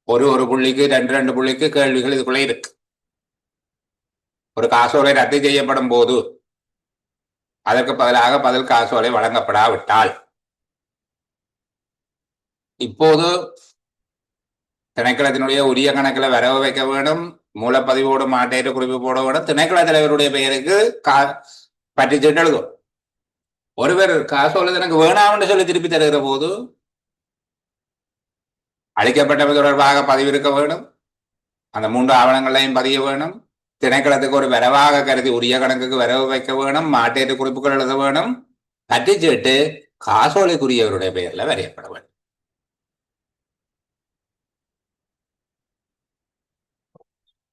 ஒரு புள்ளிக்கு 2 புள்ளிக்கு கேள்விகள் இதுக்குள்ள இருக்கு. ஒரு காசோலை ரத்து செய்யப்படும் போது அதற்கு பதிலாக பதில் காசோலை வழங்கப்படாவிட்டால் இப்போது திணைக்களத்தினுடைய உரிய கணக்கில் வரவு வைக்க வேண்டும், மூலப்பதிவோடு மாற்றேற்று குறிப்பு போட வேண்டும், திணைக்கள தலைவருடைய பெயருக்கு பற்றிச்சீட்டு எழுதும். ஒருவர் காசோலை எனக்கு வேணாம்னு சொல்லி திருப்பி தருகிற போது அளிக்கப்பட்டவை தொடர்பாக பதிவிருக்க வேண்டும், அந்த 3 ஆவணங்களையும் பதிய வேணும், திணைக்களத்துக்கு ஒரு வரவாக கருதி உரிய கணக்குக்கு வரவு வைக்க வேணும், மாற்றேற்று குறிப்புகள் எழுத வேணும், பற்றிச்சீட்டு காசோலைக்குரியவருடைய பெயர்ல வரையப்பட வேண்டும்.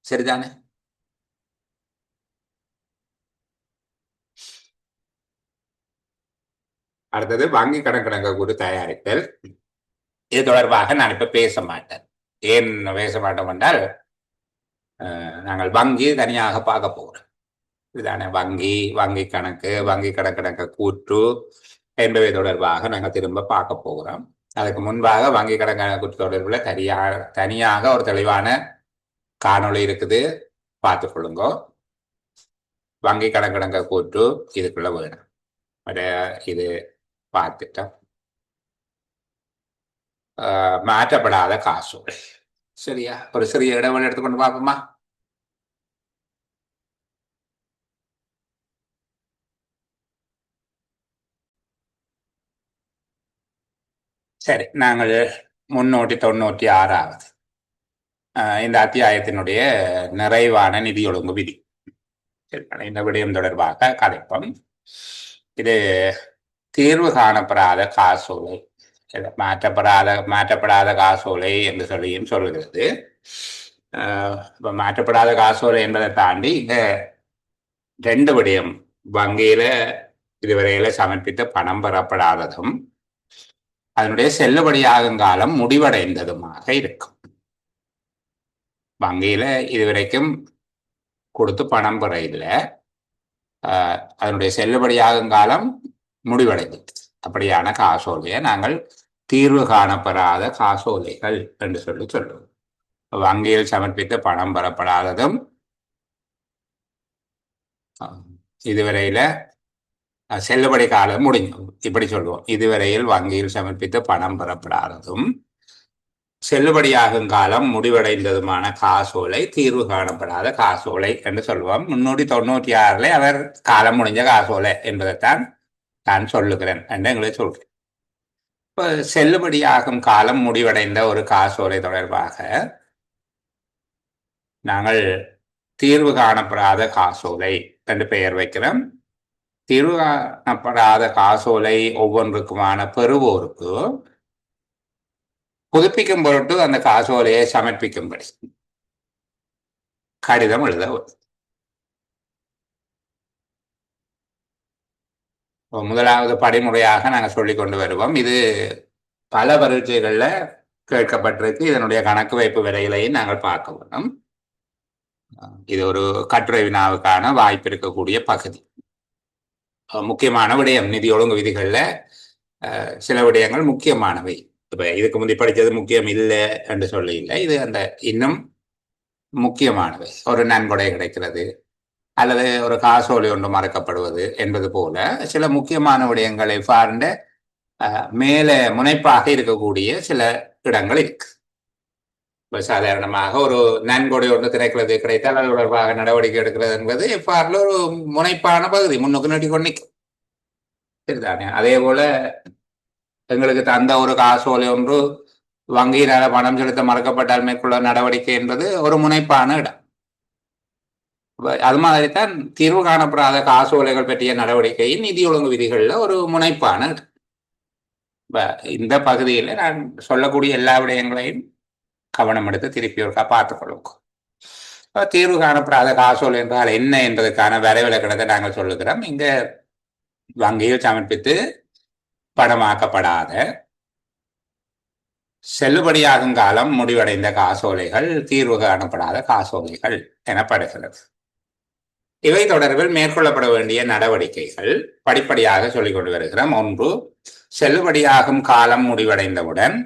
சரிதானே? அடுத்தது வங்கி கணக்கு கூறு தயாரித்தல். இது தொடர்பாக நான் இப்ப பேச மாட்டேன். ஏன் பேச மாட்டோம் என்றால் நாங்கள் வங்கி தனியாக பார்க்க போகிறோம். இதுதானே வங்கி கணக்கு கூற்று என்பவை தொடர்பாக நாங்கள் திரும்ப பார்க்க போகிறோம். அதுக்கு முன்பாக வங்கி கணக்கு தொடர்பில் தனியாக ஒரு தெளிவான காணொளி இருக்குது, பார்த்து கொள்ளுங்க. வங்கி கணக்கணங்க கூற்று இதுக்குள்ள வேணும். இது பார்த்துட்டா மாற்றப்படாத காசு. சரியா? ஒரு சிறிய இடைவெளி எடுத்துக்கொண்டு பார்ப்போமா? சரி, நாங்கள் 396வது இந்த அத்தியாயத்தினுடைய நிறைவான நிதி ஒழுங்கு விதி. இந்த விடயம் தொடர்பாக கதைப்போம். இது தீர்வு காணப்படாத காசோலை, மாற்றப்படாத காசோலை என்று சொல்லியும் சொல்லுகிறது. இப்ப மாற்றப்படாத காசோலை என்பதை தாண்டி இந்த 2 விடயம், வங்கியில இதுவரையில சமர்ப்பித்த பணம் பெறப்படாததும் அதனுடைய செல்லுபடியாகும் காலம் முடிவடைந்ததுமாக இருக்கும். வங்கியில இதுவரைக்கும் கொடுத்து பணம் பெற இல்லை, அதனுடைய செல்லுபடியாகும் காலம் முடிவடைந்தது. அப்படியான காசோலையை நாங்கள் தீர்வு காணப்படாத காசோலைகள் என்று சொல்லுவோம். வங்கியில் சமர்ப்பித்த பணம் பெறப்படாததும் இதுவரையில செல்லுபடி காலம் முடிஞ்சது, இப்படி சொல்லுவோம். இதுவரையில் வங்கியில் சமர்ப்பித்த பணம் பெறப்படாததும் செல்லுபடியாகும் காலம் முடிவடைந்ததுமான காசோலை தீர்வு காணப்படாத காசோலை என்று சொல்லுவோம். 396 அவர் காலம் முடிஞ்ச காசோலை என்பதைத்தான் நான் சொல்லுகிறேன் என்று எங்களை சொல்கிறேன். இப்போ செல்லுபடியாகும் காலம் முடிவடைந்த ஒரு காசோலை தொடர்பாக நாங்கள் தீர்வு காணப்படாத காசோலை என்று பெயர் வைக்கிறோம். தீர்வு காணப்படாத காசோலை ஒவ்வொன்றுக்குமான பெறுவோருக்கு புதுப்பிக்கும் பொருட்டு அந்த காசோலையை சமர்ப்பிக்கும்படி கடிதம் எழுத. முதலாவது படிமுறையாக நாங்கள் சொல்லிக் கொண்டு வருவோம். இது பல பரீட்சைகள்ல கேட்கப்பட்டிருக்கு. இதனுடைய கணக்கு வைப்பு விலைகளையும் நாங்கள் பார்க்க வேண்டும். இது ஒரு கட்டுரை வினாவுக்கான வாய்ப்பு இருக்கக்கூடிய பகுதி. முக்கியமான விடயம், நிதி ஒழுங்கு விதிகள்ல சில விடயங்கள் முக்கியமானவை. இப்ப இதுக்கு முந்தி படித்தது முக்கியம் இல்லை என்று சொல்ல இல்லை, இது அந்த இன்னும் முக்கியமானவை. ஒரு நன்கொடை கிடைக்கிறது அல்லது ஒரு காசோலை ஒன்று மறக்கப்படுவது என்பது போல சில முக்கியமான விடயங்களை சார்ந்த மேல முனைப்பாக இருக்கக்கூடிய சில இடங்கள் இருக்கு. இப்ப சாதாரணமாக ஒரு நன்கொடை ஒன்று கிடைத்தால் அது தொடர்பாக நடவடிக்கை எடுக்கிறது என்பது எவ்வாறு ஒரு முனைப்பான பகுதி, முன்னுக்கு நடி கொண்டிக்கும். சரிதானே? அதே போல எங்களுக்கு தந்த ஒரு காசோலை ஒன்று வங்கியினால பணம் செலுத்த மறக்கப்பட்டால் மேற்கொள்ள நடவடிக்கை என்பது ஒரு முனைப்பான இடம். அது மாதிரிதான் தீர்வு காணப்படாத காசோலைகள் பற்றிய நடவடிக்கையின் நிதி ஒழுங்கு விதிகள்ல ஒரு முனைப்பான இடம். இந்த பகுதியில் நான் சொல்லக்கூடிய எல்லா விடயங்களையும் கவனம் எடுத்து திருப்பி ஒருக்கா பார்த்துக் கொள்ளுவோம். தீர்வு காணப்படாத காசோலை என்றால் என்ன என்பதற்கான வரைவிலக்கணத்தை நாங்கள் சொல்லுகிறோம். இங்க வங்கியில் சமர்ப்பித்து பணமாக்கப்படாத செல்லுபடியாகும் காலம் முடிவடைந்த காசோலைகள் தீர்வு காணப்படாத காசோலைகள் எனப்படுகிறது. இவை தொடர்பில் மேற்கொள்ளப்பட வேண்டிய நடவடிக்கைகள் படிப்படியாக சொல்லிக் கொண்டு வருகிறோம். 1, செல்லுபடியாகும் காலம் முடிவடைந்தவுடன்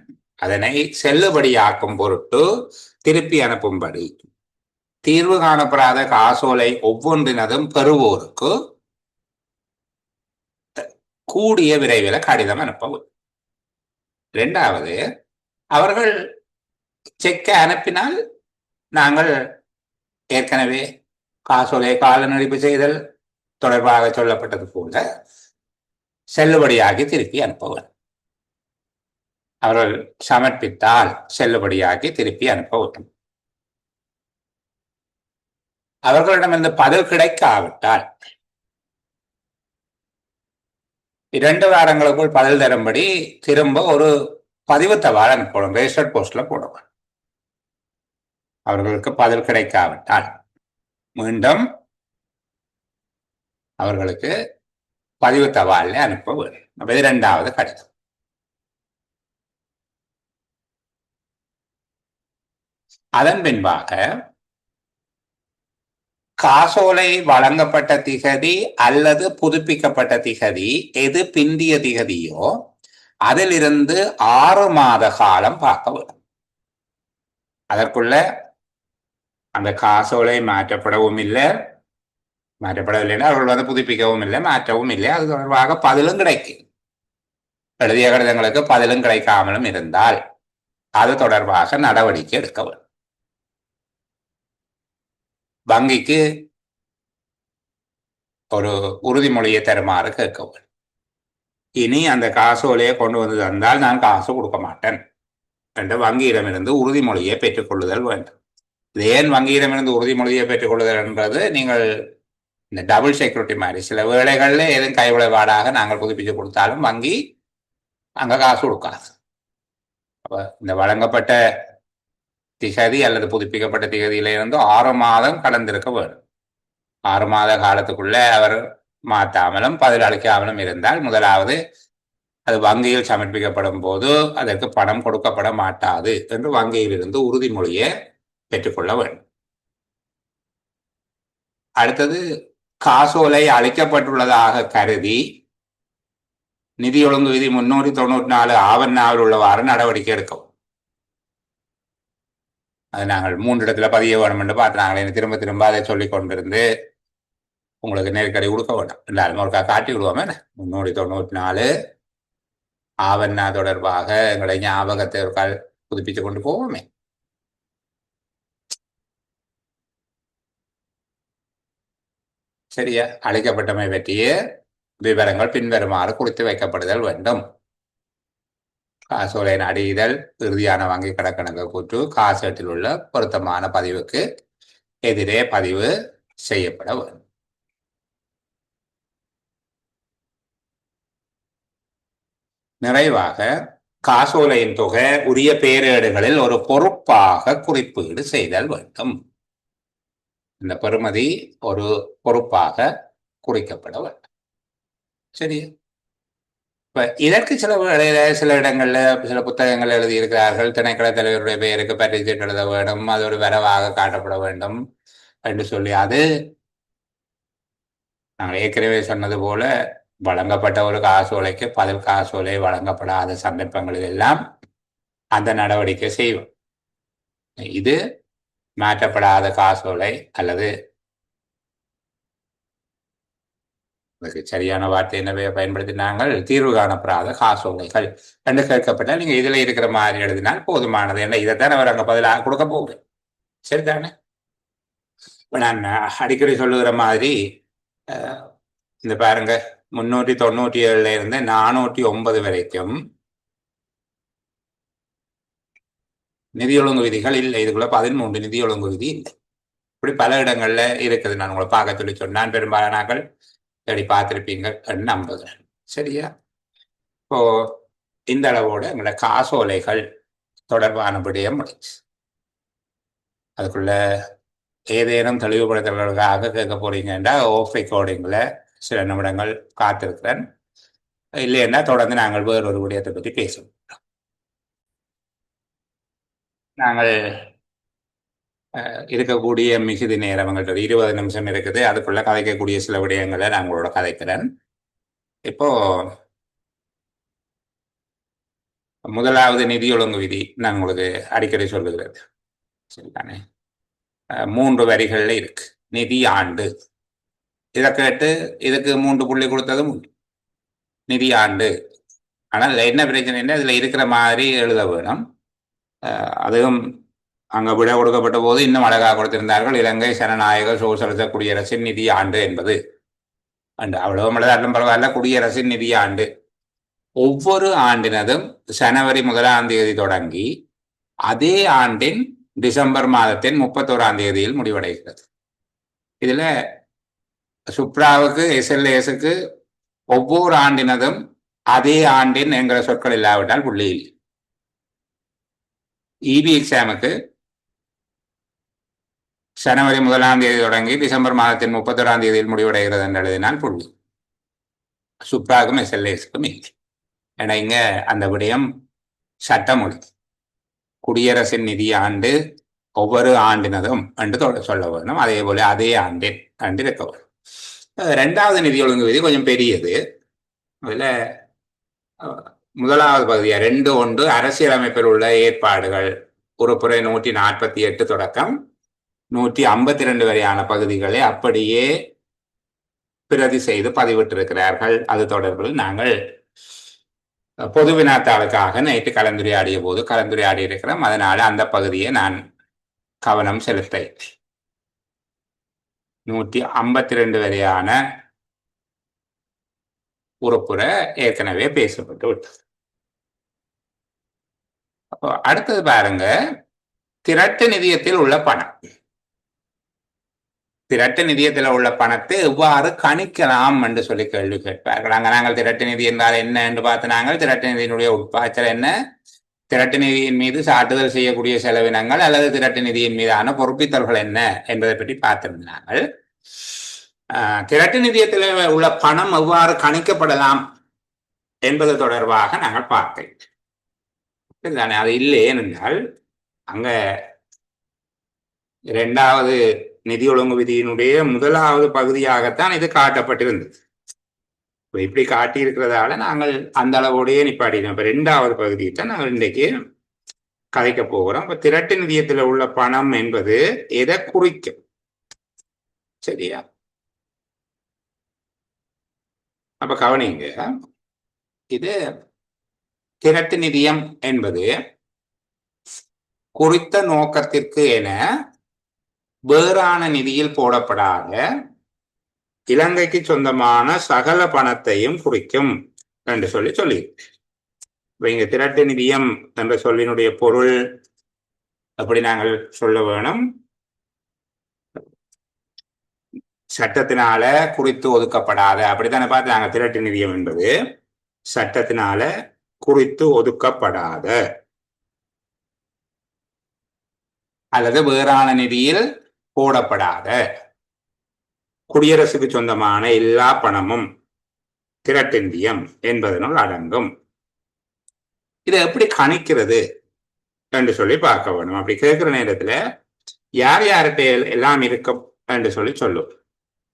அதனை செல்லுபடியாக்கும் பொருட்டு திருப்பி அனுப்பும்படி தீர்வு காணப்படாத காசோலை ஒவ்வொன்றினதும் பெறுவோருக்கு கூடிய விரைவில் கடிதம் அனுப்பவும். 2வது, அவர்கள் செக்கை அனுப்பினால் நாங்கள் ஏற்கனவே காசோலை காலநடிப்பு செய்தல் தொடர்பாக சொல்லப்பட்டது போல செல்லுபடியாகி திருப்பி அனுப்பவும். அவர்கள் சமர்ப்பித்தால் செல்லுபடியாகி திருப்பி அனுப்பவும். அவர்களிடமிருந்து பதில் கிடைக்காவிட்டால் 2 வாரங்களுக்குள் பதில் தரும்படி திரும்ப ஒரு பதிவு தபால் அனுப்பணும், ரெஜிஸ்டர்ட் போஸ்ட்ல போடுவார். அவர்களுக்கு பதில் கிடைக்காவிட்டால் மீண்டும் அவர்களுக்கு பதிவு தபால் அனுப்ப வேண்டும். அப்ப இது 2வது கடிதம். அதன் பின்பாக காசோலை வழங்கப்பட்ட திகதி அல்லது புதுப்பிக்கப்பட்ட திகதி எது பிந்திய திகதியோ அதிலிருந்து 6 மாத காலம் பார்க்க வேண்டும். அதற்குள்ள அந்த காசோலை மாற்றப்படவும் இல்லை, மாற்றப்படவில்லைன்னா அவர்கள் புதுப்பிக்கவும் இல்லை, மாற்றவும் இல்லை. அது தொடர்பாக பதிலும் கிடைக்கும். எழுதிய கடிதங்களுக்கு பதிலும் கிடைக்காமலும் இருந்தால் அது தொடர்பாக நடவடிக்கை எடுக்க வேண்டும். வங்கிக்கு ஒரு உறுதிமொழியை தருமாறு கேட்க வேண்டும். இனி அந்த காசோலையை கொண்டு வந்து தந்தால் நான் காசு கொடுக்க மாட்டேன் என்று வங்கியிடமிருந்து உறுதிமொழியை பெற்றுக்கொள்ளுதல் வேண்டும். இது ஏன் வங்கியிடமிருந்து உறுதிமொழியை பெற்றுக்கொள்ளுதல் என்றது, நீங்கள் இந்த டபுள் செக்யூரிட்டி மாதிரி சில வேளைகளில் எதுவும் கைவிளைபாடாக நாங்கள் புதுப்பிச்சு கொடுத்தாலும் வங்கி அங்கே காசு கொடுக்காது. அப்போ இந்த வழங்கப்பட்ட திகதி அல்லது புதுப்பிக்கப்பட்ட திகதியிலிருந்து 6 மாதம் கடந்திருக்க வேண்டும். 6 மாத காலத்துக்குள்ள அவர் மாற்றாமலும் பதில் அளிக்காமலும் இருந்தால் முதலாவது அது வங்கியில் சமர்ப்பிக்கப்படும் போது அதற்கு பணம் கொடுக்கப்பட மாட்டாது என்று வங்கியிலிருந்து உறுதிமொழியை பெற்றுக்கொள்ள வேண்டும். அடுத்தது, காசோலை அளிக்கப்பட்டுள்ளதாக கருதி நிதி ஒழுங்கு விதி 394 ஆவணாவில் உள்ளவாறு நடவடிக்கை எடுக்கவும். அது நாங்கள் 3 இடத்துல பதிய வேணும் என்று பார்த்து நாங்கள் திரும்ப திரும்ப அதை சொல்லிக் கொண்டிருந்து உங்களுக்கு நெருக்கடி கொடுக்க வேண்டாம். எல்லாருமே ஒருக்கா காட்டி விடுவோமே. 394 ஆவணா தொடர்பாக எங்களை ஞாபகத்தை ஒரு கால் புதுப்பித்து கொண்டு போவோமே. சரியா? அளிக்கப்பட்டமை பற்றிய விவரங்கள் பின்வருமாறு குறித்து வைக்கப்படுதல் வேண்டும். காசோலை அடியுதல், இறுதியான வங்கி கணக்கு கூற்று, காசேட்டில் உள்ள பொருத்தமான பதிவுக்கு எதிரே பதிவு செய்யப்பட வேண்டும். நிறைவாக, காசோலையின் தொகை உரிய பேரேடுகளில் ஒரு பொறுப்பாக குறிப்பீடு செய்தல் வேண்டும். இந்த பெறுமதி ஒரு பொறுப்பாக குறிக்கப்பட வேண்டும். சரி, இப்ப இதற்கு சில இடங்கள்ல சில புத்தகங்கள் எழுதியிருக்கிறார்கள், திணைக்கள தலைவருடைய பெயருக்கு பரிசு எழுத வேண்டும், அது ஒரு வரவாக காட்டப்பட வேண்டும் என்று சொல்லி, அது நாங்கள் ஏற்கனவே சொன்னது போல வழங்கப்பட்ட ஒரு காசோலைக்கு பதில் காசோலை வழங்கப்படாத சந்தர்ப்பங்களில் எல்லாம் அந்த நடவடிக்கை செய்வோம். இது மாற்றப்படாத காசோலை அல்லது சரியான வார்த்தை என்னவே பயன்படுத்தினாங்கள், தீர்வு காணப்படாத காசோலைகள் என்று கேட்கப்பட்டால் நீங்க இதுல இருக்கிற மாதிரி எழுதினால் போதுமானது. என்ன இதைத்தான் அவர் அங்க பதிலாக கொடுக்க போகுது. சரிதானே? நான் அடிக்கடி சொல்லுகிற மாதிரி இந்த பாருங்க, 397 இருந்து 409 வரைக்கும் நிதி ஒழுங்கு விதிகள் இல்லை. இதுக்குள்ள 13 நிதி ஒழுங்கு விதி இல்லை. இப்படி பல இடங்கள்ல இருக்குது. நான் உங்களை பார்க்க சொல்லி சொன்னான், பெரும்பாலானாக்கள் தேடி பார்த்திருப்பீங்க நம்புகிறேன். சரியா? இப்போ இந்த அளவோட எங்களோட காசோலைகள் தொடர்பான விடயம் முடிச்சு. அதுக்குள்ள ஏதேனும் தெளிவுபடுத்தல்களுக்காக கேட்க போறீங்கன்னா ஆஃப் ரெக்கார்டிங்ல சில நிமிடங்கள் காத்திருக்கிறேன். இல்லைன்னா தொடர்ந்து நாங்கள் வேறொரு விடயத்தை பற்றி பேசுவோம். நாங்கள் இருக்கக்கூடிய மிகுதி நேரம் எங்கள்கிட்ட 20 நிமிஷம் இருக்குது. அதுக்குள்ள கதைக்கக்கூடிய சில விடயங்களை நான் உங்களோட கதைக்கிறேன். இப்போ முதலாவது நிதி ஒழுங்கு விதி நான் உங்களுக்கு அடிக்கடி சொல்லுகிறது. சரிதானே? 3 வரிகள்ல இருக்கு. நிதி ஆண்டு. இதை கேட்டு இதுக்கு 3 புள்ளி கொடுத்ததும் நிதி ஆண்டு. ஆனால் என்ன பிரச்சனைன்னா இதுல இருக்கிற மாதிரி எழுத வேணும். அதுவும் அங்க விட கொடுக்கப்பட்ட போது இன்னும் அழகாக கொடுத்திருந்தார்கள், இலங்கை ஜனநாயக சோசலிச குடியரசின் நிதி ஆண்டு என்பது. அவ்வளவு மலதாட்டம் பரவாயில்ல, குடியரசின் நிதி ஆண்டு. ஒவ்வொரு ஆண்டினதும் ஜனவரி 1ஆம் தேதி தொடங்கி அதே ஆண்டின் டிசம்பர் மாதத்தின் 31ஆம் தேதியில் முடிவடைகிறது. இதுல சுப்ராவுக்கு SLASக்கு ஒவ்வொரு ஆண்டினதும் அதே ஆண்டின் என்கிற சொற்கள் இல்லாவிட்டால் புள்ளி இல்லை. EB எக்ஸாமுக்கு ஜனவரி 1ஆம் தேதி தொடங்கி டிசம்பர் மாதத்தின் 31ஆம் தேதியில் முடிவடைகிறது என்று எழுதினால் புள்ளி. சுப்ராவுக்கும் SLASக்கும் இல்லை. ஏன்னா இங்க அந்த விடயம் சட்டமொழி. குடியரசின் நிதி ஆண்டு ஒவ்வொரு ஆண்டினதும் என்று சொல்ல வேண்டும். அதே போல அதே ஆண்டின் என்று இருக்க வேண்டும். 2வது நிதி ஒழுங்கு விதி கொஞ்சம் பெரியது. அதுல முதலாவது பகுதியா 2.1 அரசியலமைப்பில் உள்ள ஏற்பாடுகள் உறுப்புரை 148 தொடக்கம் 152 வரையான பகுதிகளை அப்படியே பிரதி செய்து பதிவிட்டிருக்கிறார்கள். அது தொடர்பில் நாங்கள் பொது வினாத்தாளுக்காக நேற்று கலந்துரையாடிய போது கலந்துரையாடி இருக்கிறோம். அதனால அந்த பகுதியை நான் கவனம் செலுத்த 152 வரையான உறுப்புற ஏற்கனவே பேசப்பட்டு விட்டது. அப்போ அடுத்தது பாருங்க, திரட்டு நிதியத்தில் உள்ள பணம். திரட்டு நிதியத்தில் உள்ள பணத்தை எவ்வாறு கணிக்கலாம் என்று சொல்லி கேள்வி கேட்பார்கள். நாங்கள் திரட்டு நிதி என்றால் என்ன என்று பார்த்து நாங்கள் திரட்டு நிதியினுடைய உட்பாய்ச்சல் என்ன, திரட்டு நிதியின் மீது சாட்டுதல் செய்யக்கூடிய செலவினங்கள் அல்லது திரட்டு நிதியின் மீதான பொறுப்பித்தல்கள் என்ன என்பதை பற்றி பார்த்திருந்தார்கள். திரட்டு நிதியத்தில் உள்ள பணம் எவ்வாறு கணிக்கப்படலாம் என்பது தொடர்பாக நாங்கள் பார்த்தேன். அது இல்லை என்றால் அங்க 2வது நிதி ஒழுங்கு விதியினுடைய 1வது பகுதியாகத்தான் இது காட்டப்பட்டிருந்தது. இப்படி காட்டியிருக்கிறதால நாங்கள் அந்த அளவோடையே நிப்பாட்டினோம். இப்ப 2வது பகுதியை தான் நாங்கள் இன்றைக்கு கதைக்க போகிறோம். இப்ப திரட்டு நிதியத்தில் உள்ள பணம் என்பது எதை குறிக்கும்? சரியா? அப்ப கவனிங்க, இது திரட்டு நிதியம் என்பது குறித்த நோக்கத்திற்கு என வேறான நிதியில் போடப்படாத இலங்கைக்கு சொந்தமான சகல பணத்தையும் குறிக்கும் என்று சொல்லி இங்க திரட்டு நிதியம் என்ற சொல்லினுடைய பொருள் அப்படி நாங்கள் சொல்ல வேணும். சட்டத்தினால குறித்து ஒதுக்கப்படாத, அப்படித்தானே பார்த்து நாங்கள் திரட்டு நிதியம் என்பது சட்டத்தினால குறித்து ஒதுக்கப்படாத அல்லது வேறான நிதியில் போடப்படாத குடியரசுக்கு சொந்தமான எல்லா பணமும் திரட்டு நிதியம் என்பதனுள் அடங்கும். இதை எப்படி கணிக்கிறது என்று சொல்லி பார்க்க வேணும். அப்படி கேட்கிற நேரத்துல யார் யார்கிட்ட எல்லாம் இருக்கும் என்று சொல்லும்.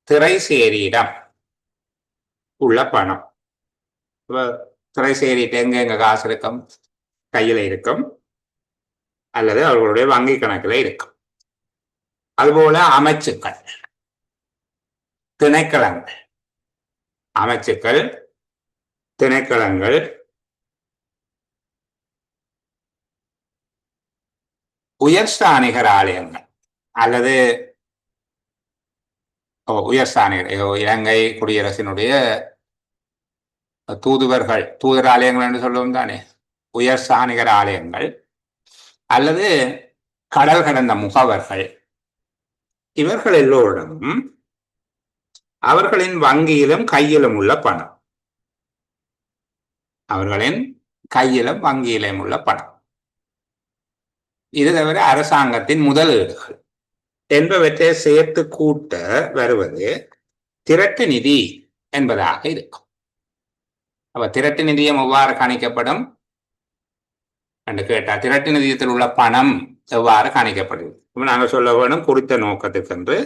திரைசேரியிடம் உள்ள பணம், திரைசேரிட்ட எங்க காசு இருக்கும்? கையில இருக்கும் அல்லது அவர்களுடைய வங்கி கணக்கில் இருக்கும். அதுபோல அமைச்சுக்கள், திணைக்களங்கள், அமைச்சுக்கள், திணைக்களங்கள், உயர்ஸ்தானிகர் ஆலயங்கள் அல்லது உயர்ஸ்தானிகர், இலங்கை குடியரசினுடைய தூதுவர்கள், தூதர் ஆலயங்கள் என்று சொல்லுவோம் தானே, உயர்ஸ்தானிகர் ஆலயங்கள் அல்லது கடல் கடந்த முகவர்கள், இவர்கள் எல்லோரிடமும் அவர்களின் வங்கியிலும் கையிலும் உள்ள பணம், அவர்களின் கையிலும் வங்கியிலும் உள்ள பணம், இது தவிர அரசாங்கத்தின் முதலீடுகள் என்பவற்றை சேர்த்து கூட்ட வருவது திரட்டு நிதி என்பதாக இருக்கும். அப்ப திரட்டு நிதியம் எவ்வாறு கணிக்கப்படும் என்று கேட்டால், திரட்டு நிதியத்தில் உள்ள பணம் எவ்வாறு கணிக்கப்படுது? நாங்கள் சொல்ல வேணும், குறித்த நோக்கத்திற்கென்று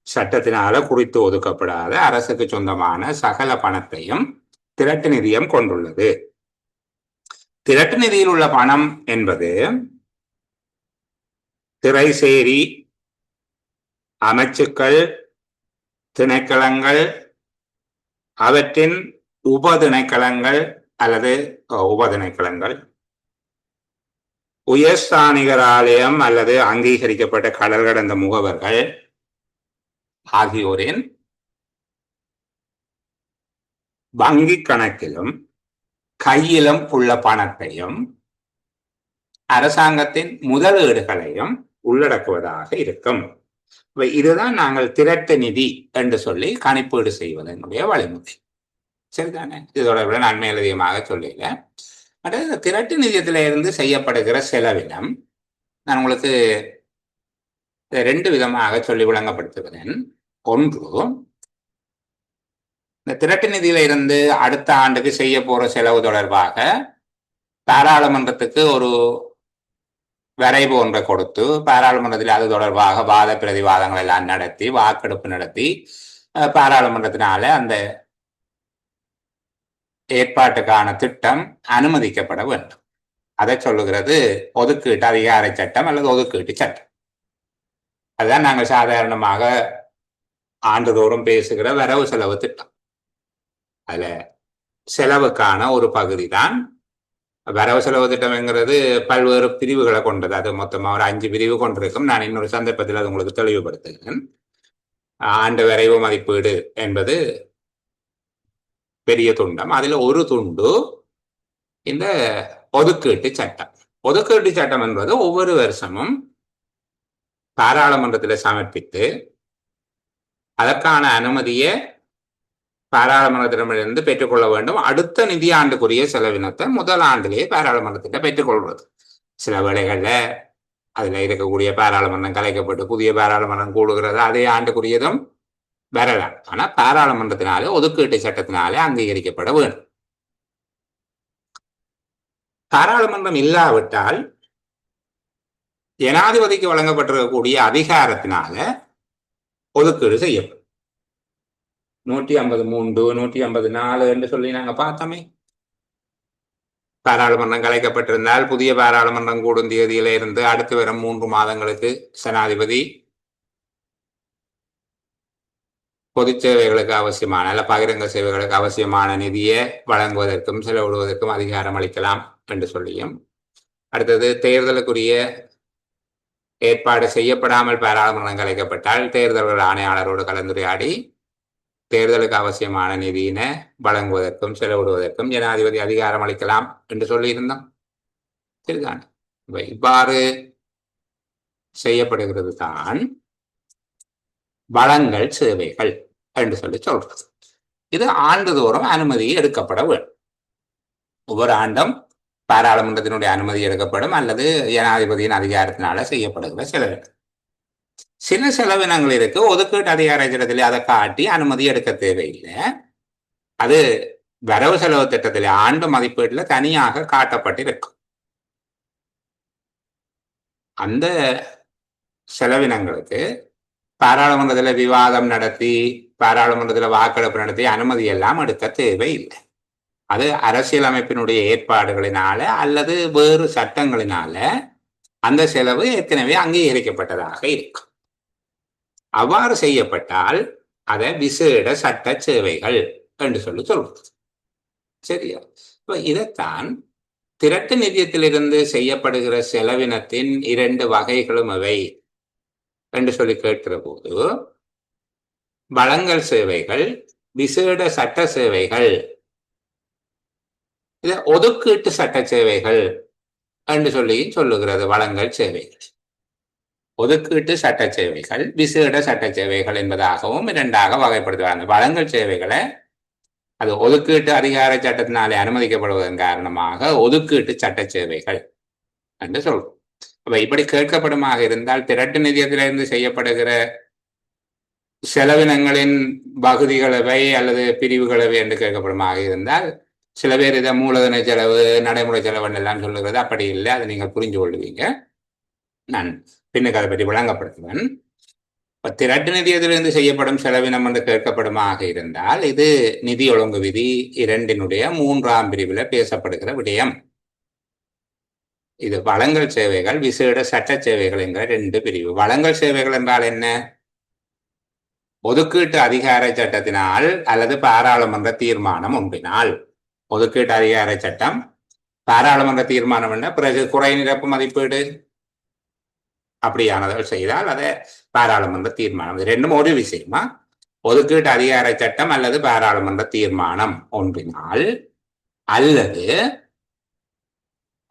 சட்டத்தினால குறித்து ஒதுக்கப்படாத அரசுக்கு சொந்தமான சகல பணத்தையும் திரட்டு நிதியம் கொண்டுள்ளது. திரட்டு நிதியில் உள்ள பணம் என்பது திரைசேரி, அமைச்சுக்கள், திணைக்களங்கள், அவற்றின் உபதிணைக்களங்கள் அல்லது உபதிணைக்களங்கள், உயர்ஸ்தானிகர் ஆலயம் அல்லது அங்கீகரிக்கப்பட்ட கடல் கடந்த முகவர்கள் ஆகியோரின் வங்கி கணக்கிலும் கையிலும் உள்ள பணத்தையும் அரசாங்கத்தின் முதலீடுகளையும் உள்ளடக்குவதாக இருக்கும். இதுதான் நாங்கள் திரட்டு நிதி என்று சொல்லி கணிப்பீடு செய்வதனுடைய வழிமுறை. சரிதானே? இது தொடர்பில் நான் மேலதிகமாக சொல்லல. அதாவது திரட்டு நிதியத்தில இருந்து செய்யப்படுகிற செலவினம் நான் உங்களுக்கு 2 விதமாக சொல்லி விளங்கப்படுத்துகிறேன். ஒன்று, இந்த திரட்டு நிதியில இருந்து அடுத்த ஆண்டுக்கு செய்ய போற செலவு தொடர்பாக பாராளுமன்றத்துக்கு ஒரு வரைவு ஒன்றை கொடுத்து பாராளுமன்றத்தில் அது தொடர்பாக வாத பிரதிவாதங்கள் எல்லாம் நடத்தி வாக்கெடுப்பு நடத்தி பாராளுமன்றத்தினால அந்த ஏற்பாட்டுக்கான திட்டம் அனுமதிக்கப்பட வேண்டும். அதை சொல்லுகிறது ஒதுக்கீட்டு அதிகார சட்டம் அல்லது ஒதுக்கீட்டு சட்டம். அதுதான் நாங்கள் சாதாரணமாக ஆண்டுதோறும் பேசுகிற வரவு செலவு திட்டம். அதுல செலவுக்கான ஒரு பகுதி தான் வரவு செலவு திட்டம்ங்கிறது. பல்வேறு பிரிவுகளை கொண்டது. அது மொத்தமாக ஒரு 5 பிரிவு கொண்டிருக்கும். நான் இன்னொரு சந்தர்ப்பத்தில் அது உங்களுக்கு தெளிவுபடுத்துகிறேன். ஆண்டு வரைவு மதிப்பீடு என்பது பெரிய துண்டம். அதுல ஒரு துண்டு இந்த ஒதுக்கீட்டு சட்டம். ஒதுக்கீட்டு சட்டம் என்பது ஒவ்வொரு வருஷமும் பாராளுமன்றத்தில் சமர்ப்பித்து அதற்கான அனுமதியை பாராளுமன்றத்திடமிருந்து பெற்றுக்கொள்ள வேண்டும். அடுத்த நிதியாண்டுக்குரிய செலவினத்தை முதல் ஆண்டிலேயே பாராளுமன்றத்திட்ட பெற்றுக்கொள்வது. சில வேளைகள்ல அதுல இருக்கக்கூடிய பாராளுமன்றம் கலைக்கப்பட்டு புதிய பாராளுமன்றம் கூடுகிறது, அதே ஆண்டுக்குரியதும் வரலாம். ஆனா பாராளுமன்றத்தினாலே ஒதுக்கீட்டு சட்டத்தினாலே அங்கீகரிக்கப்பட வேண்டும். பாராளுமன்றம் இல்லாவிட்டால் ஜனாதிபதிக்கு வழங்கப்பட்டிருக்கக்கூடிய அதிகாரத்தினால ஒதுக்கீடு செய்யப்படும். 153 154 என்று சொல்லி நாங்க பார்த்தோமே. பாராளுமன்றம் கலைக்கப்பட்டிருந்தால் புதிய பாராளுமன்றம் கூடும் தேதியில இருந்து அடுத்து வரும் 3 மாதங்களுக்கு ஜனாதிபதி பொது சேவைகளுக்கு அவசியமான அல்ல பகிரங்க சேவைகளுக்கு அவசியமான நிதியை வழங்குவதற்கும் செலவிடுவதற்கும் அதிகாரம் அளிக்கலாம் என்று சொல்லியும், அடுத்தது தேர்தலுக்குரிய ஏற்பாடு செய்யப்படாமல் பாராளுமன்றம் கலைக்கப்பட்டால் தேர்தல்கள் ஆணையாளரோடு கலந்துரையாடி தேர்தலுக்கு அவசியமான நிதியினை வழங்குவதற்கும் செலவிடுவதற்கும் ஜனாதிபதி அதிகாரம் அளிக்கலாம் என்று சொல்லியிருந்தோம். சரிதான். இவ்வாறு செய்யப்படுகிறது தான் வழங்கல் சேவைகள் என்று சொல்லி சொல்றது. இது ஆண்டுதோறும் அனுமதி எடுக்கப்பட வேண்டும். ஒவ்வொரு ஆண்டும் பாராளுமன்றத்தினுடைய அனுமதி எடுக்கப்படும் அல்லது ஜனாதிபதியின் அதிகாரத்தினால செய்யப்படுகிற செலவினம். சில செலவினங்கள் இருக்கு, ஒதுக்கீட்டு அதிகார சட்டத்திலே அதை காட்டி அனுமதி எடுக்க தேவையில்லை. அது வரவு செலவு திட்டத்திலே ஆண்டு மதிப்பீட்டில் தனியாக காட்டப்பட்டிருக்கும். அந்த செலவினங்களுக்கு பாராளுமன்றத்தில் விவாதம் நடத்தி பாராளுமன்றத்தில் வாக்கெடுப்பு நடத்தி அனுமதி எல்லாம் எடுக்க தேவையில்லை. அது அரசியலமைப்பினுடைய ஏற்பாடுகளினால அல்லது வேறு சட்டங்களினால அந்த செலவு ஏற்கனவே அங்கீகரிக்கப்பட்டதாக இருக்கும். அவ்வாறு செய்யப்பட்டால் அதை விசேட சட்ட சேவைகள் என்று சொல்லி சொல்றது. சரியா? இப்ப இதைத்தான் திரட்டு நிதியத்திலிருந்து செய்யப்படுகிற செலவினத்தின் 2 வகைகளும் அவை என்று சொல்லி கேட்கிற போது, வழங்கல் சேவைகள், விசேட சட்ட சேவைகள், இத ஒதுக்கீட்டு சட்ட சேவைகள் என்று சொல்லி சொல்லுகிறது. வழங்கல் சேவைகள், ஒதுக்கீட்டு சட்ட சேவைகள், விசேட சட்ட சேவைகள் என்பதாகவும் 2ஆக வகைப்படுத்துவாங்க. வழங்கல் சேவைகளை அது ஒதுக்கீட்டு அதிகார சட்டத்தினாலே அனுமதிக்கப்படுவதன் காரணமாக ஒதுக்கீட்டு சட்ட சேவைகள் என்று சொல்றோம். அப்ப இப்படி கேட்கப்படுமாக இருந்தால் திரட்டு நிதியத்திலிருந்து செய்யப்படுகிற செலவினங்களின் பகுதிகளவை அல்லது பிரிவுகளவை என்று கேட்கப்படுமாக இருந்தால் சில பேர் இதை மூலதன செலவு நடைமுறை செலவுன்னு எல்லாம் சொல்லுகிறது. அப்படி இல்லை, அதை நீங்கள் புரிஞ்சு கொள்ளுவீங்க. நான் பின்னுக்கு அதை பற்றி விளங்கப்படுத்துவேன். திரட்டு நிதியத்திலிருந்து செய்யப்படும் செலவினம் என்று கேட்கப்படுமாக இருந்தால் இது நிதி ஒழுங்கு விதி 2னுடைய 3ஆம் பிரிவில் பேசப்படுகிற விடயம். இது வழங்கல் சேவைகள், விசேட சட்ட சேவைகள் என்கிற 2 பிரிவு. வழங்கல் சேவைகள் என்றால் என்ன? ஒதுக்கீட்டு அதிகார சட்டத்தினால் அல்லது பாராளுமன்ற தீர்மானம் ஒன்றினால். ஒதுக்கீட்டு அதிகார சட்டம், பாராளுமன்ற தீர்மானம் என்ன? பிறகு குறை நிரப்பு மதிப்பீடு அப்படியானதை செய்தால் அதை பாராளுமன்ற தீர்மானம். இது 2ம் ஒரு விஷயமா? ஒதுக்கீட்டு அதிகார சட்டம் அல்லது பாராளுமன்ற தீர்மானம் ஒன்றினால் அல்லது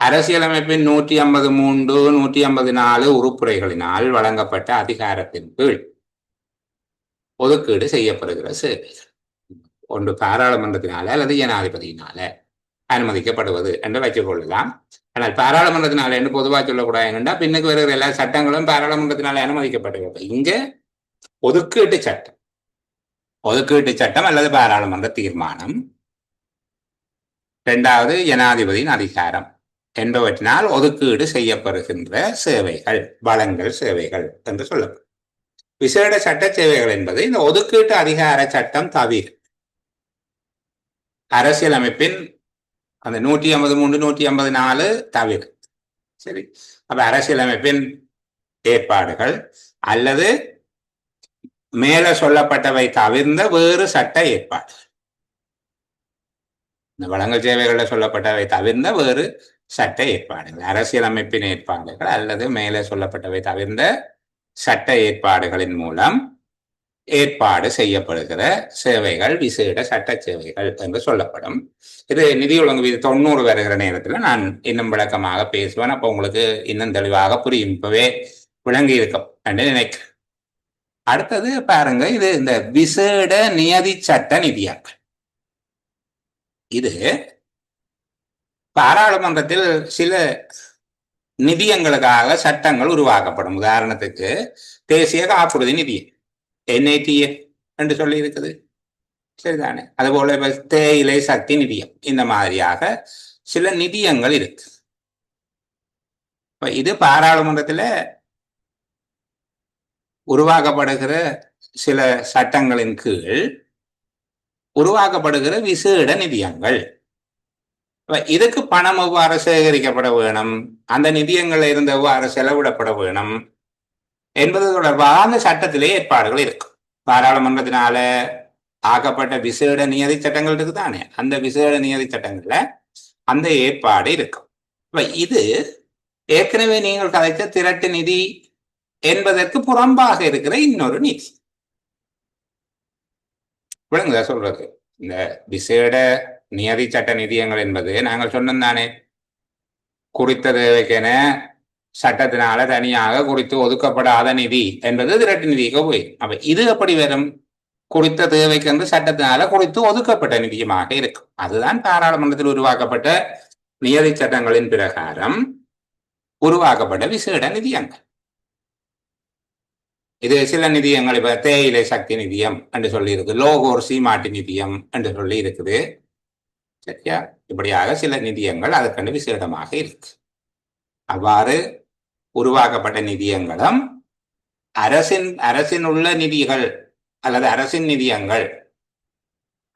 அரசியலமைப்பின் 153 154 உறுப்புரைகளினால் வழங்கப்பட்ட அதிகாரத்தின் கீழ் ஒதுக்கீடு செய்யப்படுகிற சேவைகள். ஒன்று பாராளுமன்றத்தினால அல்லது ஜனாதிபதியினால அனுமதிக்கப்படுவது என்று வைத்துக் கொள்ளலாம். ஆனால் பாராளுமன்றத்தினால என்று பொதுவாக சொல்லக்கூடாது. என்னென்னா பின்னுக்கு வருகிற எல்லா சட்டங்களும் பாராளுமன்றத்தினால அனுமதிக்கப்படுகிறது. இங்க ஒதுக்கீட்டு சட்டம், ஒதுக்கீட்டு சட்டம் அல்லது பாராளுமன்ற தீர்மானம், 2வது ஜனாதிபதியின் அதிகாரம் என்பவற்றினால் ஒதுக்கீடு செய்யப்படுகின்ற சேவைகள் வழங்கல் சேவைகள் என்று சொல்லப்படும். விசேட சட்ட சேவைகள் என்பது இந்த ஒதுக்கீட்டு அதிகார சட்டம் தவிர அரசியலமைப்பின் அந்த 153 154 தவிர. சரி, அப்ப அரசியலமைப்பின் ஏற்பாடுகள் அல்லது மேல சொல்லப்பட்டவை தவிர்ந்த வேறு சட்ட ஏற்பாடு. இந்த வழங்கல் சேவைகளில் சொல்லப்பட்டவை தவிர்ந்த வேறு சட்ட ஏற்பாடுகள், அரசியலமைப்பின் ஏற்பாடுகள் அல்லது மேலே சொல்லப்பட்டவை தவிர்ந்த சட்ட ஏற்பாடுகளின் மூலம் ஏற்பாடு செய்யப்படுகிற சேவைகள் விசேட சட்ட சேவைகள் என்று சொல்லப்படும். இது நிதி ஒழுங்கு விதி 90 வருகிற நேரத்தில் நான் இன்னும் விளக்கமாக பேசுவேன். அப்போ உங்களுக்கு இன்னும் தெளிவாக புரியும். இப்பவே விளங்கி இருக்கும் என்று நினைக்கிறேன். அடுத்தது பாருங்க, இது இந்த விசேட நியதி சட்ட நிதியங்கள். இது பாராளுமன்றத்தில் சில நிதியங்களுக்காக சட்டங்கள் உருவாக்கப்படும். உதாரணத்துக்கு தேசிய காப்புறுதி நிதியம், NATA என்று சொல்லி இருக்குது, சரிதானே? அதுபோல தேயிலை சக்தி நிதியம், இந்த மாதிரியாக சில நிதியங்கள் இருக்கு. இது பாராளுமன்றத்தில் உருவாக்கப்படுகிற சில சட்டங்களின் கீழ் உருவாக்கப்படுகிற விசேட நிதியங்கள். இதுக்கு பணம் எவ்வாறு சேகரிக்கப்பட வேணும், அந்த நிதியங்கள் இருந்து எவ்வாறு செலவிடப்பட வேணும் என்பது தொடர்பாக அந்த சட்டத்திலே ஏற்பாடுகள் இருக்கும். பாராளுமன்றத்தினால ஆக்கப்பட்ட விசேட நியதி சட்டங்கள் இருக்குதானே, அந்த விசேட நியதி சட்டங்கள்ல அந்த ஏற்பாடு இருக்கும். இது ஏற்கனவே நீங்கள் கதைத்த திரட்டு நிதி என்பதற்கு புறம்பாக இருக்கிற இன்னொரு நிதி. விளங்குதா சொல்றது? இந்த விசேட நியதி சட்ட நிதியங்கள் என்பது நாங்கள் சொன்னதானே, குறித்த தேவைக்கென சட்டத்தினால தனியாக குறித்து ஒதுக்கப்படாத நிதி என்பது திரட்டு நிதிக்கு போய். அப்ப இது எப்படி வரும்? குறித்த தேவைக்கென்று சட்டத்தினால குறித்து ஒதுக்கப்பட்ட நிதியமாக இருக்கும். அதுதான் பாராளுமன்றத்தில் உருவாக்கப்பட்ட நியதி சட்டங்களின் பிரகாரம் உருவாக்கப்பட்ட விசேட நிதியங்கள். இது சில நிதியங்கள் இப்ப தேயிலை சக்தி நிதியம் என்று சொல்லி இருக்கு, லோகோர் சீமாட்டி நிதியம் என்று சொல்லி இருக்குது, சரியா? இப்படியாக சில நிதியங்கள் அதற்கண்டு விசேடமாக இருக்கு. அவ்வாறு உருவாக்கப்பட்ட நிதியங்களும் அரசின் உள்ள நிதிகள் அல்லது அரசின் நிதியங்கள்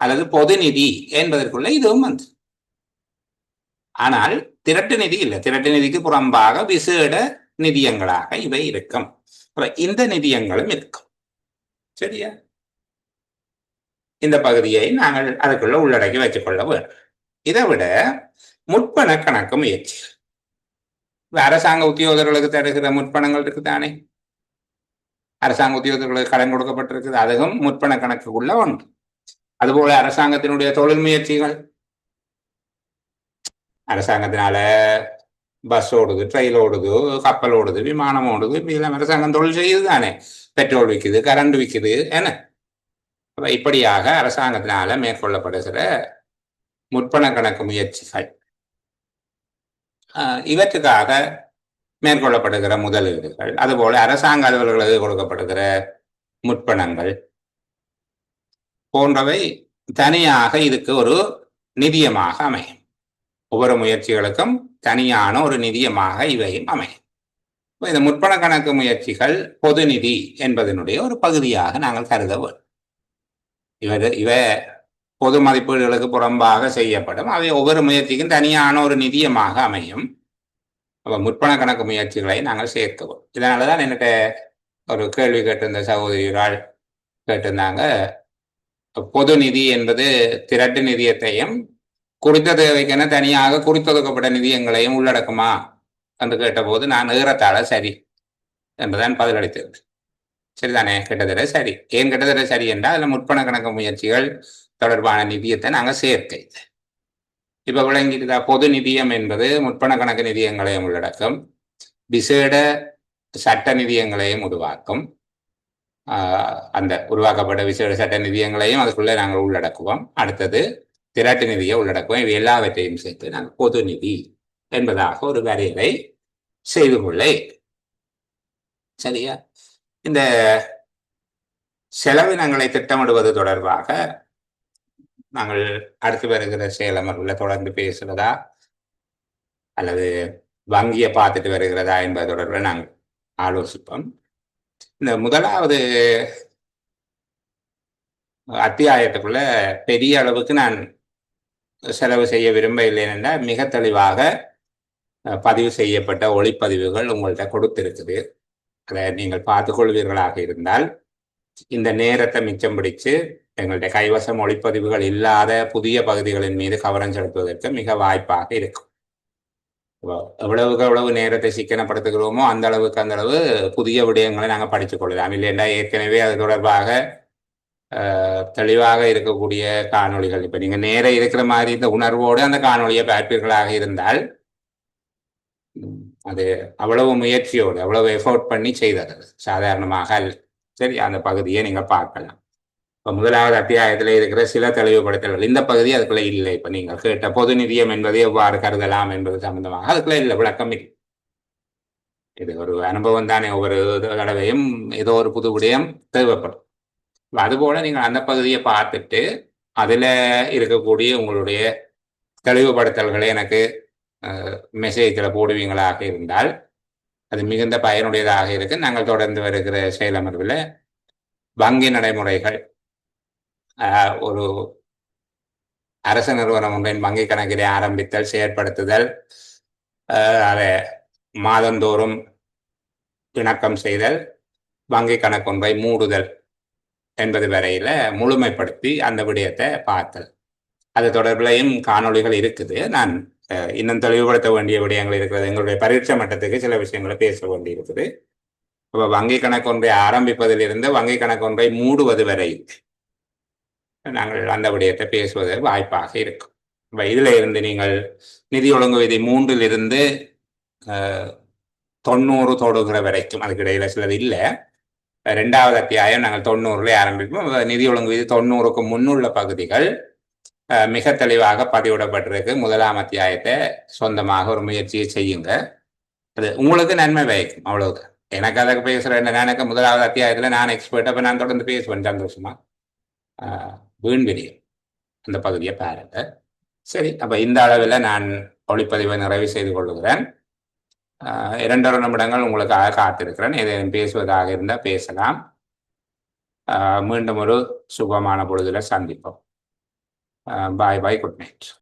அல்லது பொது நிதி என்பதற்குள்ள இதுவும் வந்து. ஆனால் திரட்டு நிதி இல்லை. திரட்டு நிதிக்கு புறம்பாக விசேட நிதியங்களாக இவை இருக்கும். இந்த நிதியங்களும் இருக்கும், சரியா? இந்த பகுதியை நாங்கள் அதுக்குள்ள உள்ளடக்கி வச்சுக் கொள்ள வேண்டும். இதை விட முற்பண கணக்கு முயற்சி, அரசாங்க உத்தியோகர்களுக்கு தருகிற முற்பணங்கள் இருக்குதானே, அரசாங்க உத்தியோகர்களுக்கு கடன் கொடுக்கப்பட்டிருக்குது, அதுவும் முற்பண கணக்குக்குள்ள ஒன்று. அதுபோல அரசாங்கத்தினுடைய தொழில் முயற்சிகள், அரசாங்கத்தினால பஸ் ஓடுது, ட்ரெயின் ஓடுது, கப்பல் ஓடுது, விமானம் ஓடுது, இதெல்லாம் அரசாங்கம் தொழில் செய்யுது தானே. பெட்ரோல் விற்குது, கரண்ட் விற்குது, என்ன? இப்படியாக அரசாங்கத்தினால மேற்கொள்ளப்படுகிற முற்பண கணக்கு முயற்சிகள், இவற்றுக்காக மேற்கொள்ளப்படுகிற முதலீடுகள், அதுபோல அரசாங்க அலுவலர்களுக்கு கொடுக்கப்படுகிற முற்பணங்கள் போன்றவை தனியாக இதுக்கு ஒரு நிதியமாக அமையும். ஒவ்வொரு முயற்சிகளுக்கும் தனியான ஒரு நிதியமாக இவையும் அமையும். இந்த முற்பண கணக்கு முயற்சிகள் பொது நிதி என்பதனுடைய ஒரு பகுதியாக நாங்கள் கருத வேண்டும். இவ பொது மதிப்பீடுகளுக்கு புறம்பாக செய்யப்படும். அவை ஒவ்வொரு முயற்சிக்கும் தனியான ஒரு நிதியமாக அமையும். முற்பண கணக்கு முயற்சிகளை நாங்கள் சேர்க்கவும். இதனாலதான் என்கிட்ட ஒரு கேள்வி கேட்டிருந்த சகோதரிகளால் கேட்டிருந்தாங்க, பொது நிதி என்பது திரட்டு நிதியத்தையும் குறித்த தேவைக்கென தனியாக குறித்தொதுக்கப்பட்ட நிதியங்களையும் உள்ளடக்குமா என்று கேட்டபோது நான் ஏறத்தாழ சரி என்றுதான் பதிலளித்தது. சரிதானே? கிட்டத்தட்ட சரி. ஏன் கிட்டத்தட்ட சரி என்றால் அதில் முற்பண கணக்கு முயற்சிகள் தொடர்பான நிதியத்தை நாங்கள் சேர்க்கை. இப்ப விளங்கிட்டுதா? பொது நிதியம் என்பது முற்பண கணக்கு நிதியங்களையும் உள்ளடக்கும், விசேட சட்ட நிதியங்களையும் உருவாக்கும். அந்த உருவாக்கப்பட்ட விசேட சட்ட நிதியங்களையும் அதுக்குள்ளே நாங்கள் உள்ளடக்குவோம். அடுத்தது திரட்டு நிதியை உள்ளடக்குவோம். இவை எல்லாவற்றையும் சேர்த்து நாங்கள் பொது நிதி என்பதாக ஒரு வரையறை செய்து கொள்ள. சரியா? இந்த செலவினங்களை திட்டமிடுவது தொடர்பாக நாங்கள் அடுத்து வருகிற செயலமர்வில் தொடர்ந்து பேசுவதா அல்லது வங்கியை பார்த்துட்டு வருகிறதா என்பது தொடர்பில் நாங்கள் ஆலோசிப்போம். இந்த முதலாவது அத்தியாயத்துக்குள்ள பெரிய அளவுக்கு நான் செலவு செய்ய விரும்ப இல்லை என்றால், மிக தெளிவாக பதிவு செய்யப்பட்ட ஒளிப்பதிவுகள் உங்கள்கிட்ட கொடுத்திருக்குது. அதை நீங்கள் பார்த்துக்கொள்வீர்களாக இருந்தால் இந்த நேரத்தை மிச்சம் பிடிச்சு எங்களுடைய கைவசம் ஒளிப்பதிவுகள் இல்லாத புதிய பகுதிகளின் மீது கவனம் செலுத்துவதற்கு மிக வாய்ப்பாக இருக்கும். எவ்வளவுக்கு எவ்வளவு நேரத்தை சிக்கனப்படுத்துகிறோமோ அந்த அளவு புதிய விடயங்களை நாங்கள் படித்துக் கொள்ளலாம். இல்லைன்னா ஏற்கனவே அது தொடர்பாக தெளிவாக இருக்கக்கூடிய காணொளிகள், இப்போ நீங்கள் நேர இருக்கிற மாதிரி இந்த உணர்வோடு அந்த காணொலியை பார்ப்பீர்களாக இருந்தால் அது அவ்வளவு முயற்சியோடு அவ்வளவு எஃபோர்ட் பண்ணி செய்தது சாதாரணமாக அல்ல. சரி, அந்த பகுதியை நீங்கள் பார்க்கலாம். இப்போ முதலாவது அத்தியாயத்தில் இருக்கிற சில தெளிவுபடுத்தல்கள் இந்த பகுதி அதுக்குள்ள இல்லை. இப்போ நீங்கள் கேட்ட பொது நிதியம் என்பதை எவ்வாறு கருதலாம் என்பது சம்பந்தமாக அதுக்குள்ள இல்லை, விளக்கம் இல்லை. இது ஒரு அனுபவம் தானே, ஒவ்வொரு தடவையும் ஏதோ ஒரு புது விடயம் தேவைப்படும். அதுபோல நீங்கள் அந்த பகுதியை பார்த்துட்டு அதில் இருக்கக்கூடிய உங்களுடைய தெளிவுபடுத்தல்களை எனக்கு மெசேஜில் போடுவீங்களாக இருந்தால் அது மிகுந்த பயனுடையதாக இருக்கு. நாங்கள் தொடர்ந்து வருகிற செயலமர்வில் வங்கி நடைமுறைகள், ஒரு அரசு நிறுவனம் ஒன்றின் வங்கி கணக்கினை ஆரம்பித்தல், செயற்படுத்துதல், அதை மாதந்தோறும் இணக்கம் செய்தல், வங்கி கணக்கொன்றை மூடுதல் என்பது வரையில முழுமைப்படுத்தி அந்த விடயத்தை பார்த்தல். அது தொடர்பிலையும் காணொளிகள் இருக்குது. நான் இன்னும் தெளிவுபடுத்த வேண்டிய விடயங்கள் இருக்கிறது. எங்களுடைய பரீட்சை மட்டத்துக்கு சில விஷயங்களை பேச வேண்டி இருக்குது. இப்போ வங்கி கணக்கொன்றை ஆரம்பிப்பதிலிருந்து வங்கி கணக்கொன்றை மூடுவது வரை நாங்கள் அந்த விடயத்தை பேசுவது வாய்ப்பாக இருக்கும். இப்போ இதில் இருந்து நீங்கள் நிதி ஒழுங்கு விதி 3 90 தொடுகிற வரைக்கும், அதுக்கு இடையில சிலது இல்லை. 2வது அத்தியாயம் நாங்கள் 90 ஆரம்பிப்போம். நிதி ஒழுங்கு விதி 90க்கு முன்னுள்ள பகுதிகள் மிக தெளிவாக பதிவிடப்பட்டிருக்கு. 1ஆம் அத்தியாயத்தை சொந்தமாக ஒரு முயற்சியை செய்யுங்க, அது உங்களுக்கு நன்மை வைக்கும். அவ்வளவுதான். எனக்கு அதுக்கு பேசுகிறேன். எனக்கு 1வது அத்தியாயத்தில் நான் எக்ஸ்பர்ட், அப்போ நான் தொடர்ந்து பேசுவேன் சந்தோஷமா. வீண் விரியும் அந்த பகுதியை பாருங்க. சரி, அப்போ இந்த அளவில் நான் ஒளிப்பதிவை நிறைவு செய்து கொள்ளுகிறேன். 2 நிமிடங்கள் உங்களுக்காக காத்திருக்கிறேன். ஏதேனும் பேசுவதாக இருந்தால் பேசலாம். மீண்டும் ஒரு சுபமான பொழுதுல சந்திப்போம். பாய் பாய், குட் நைட்.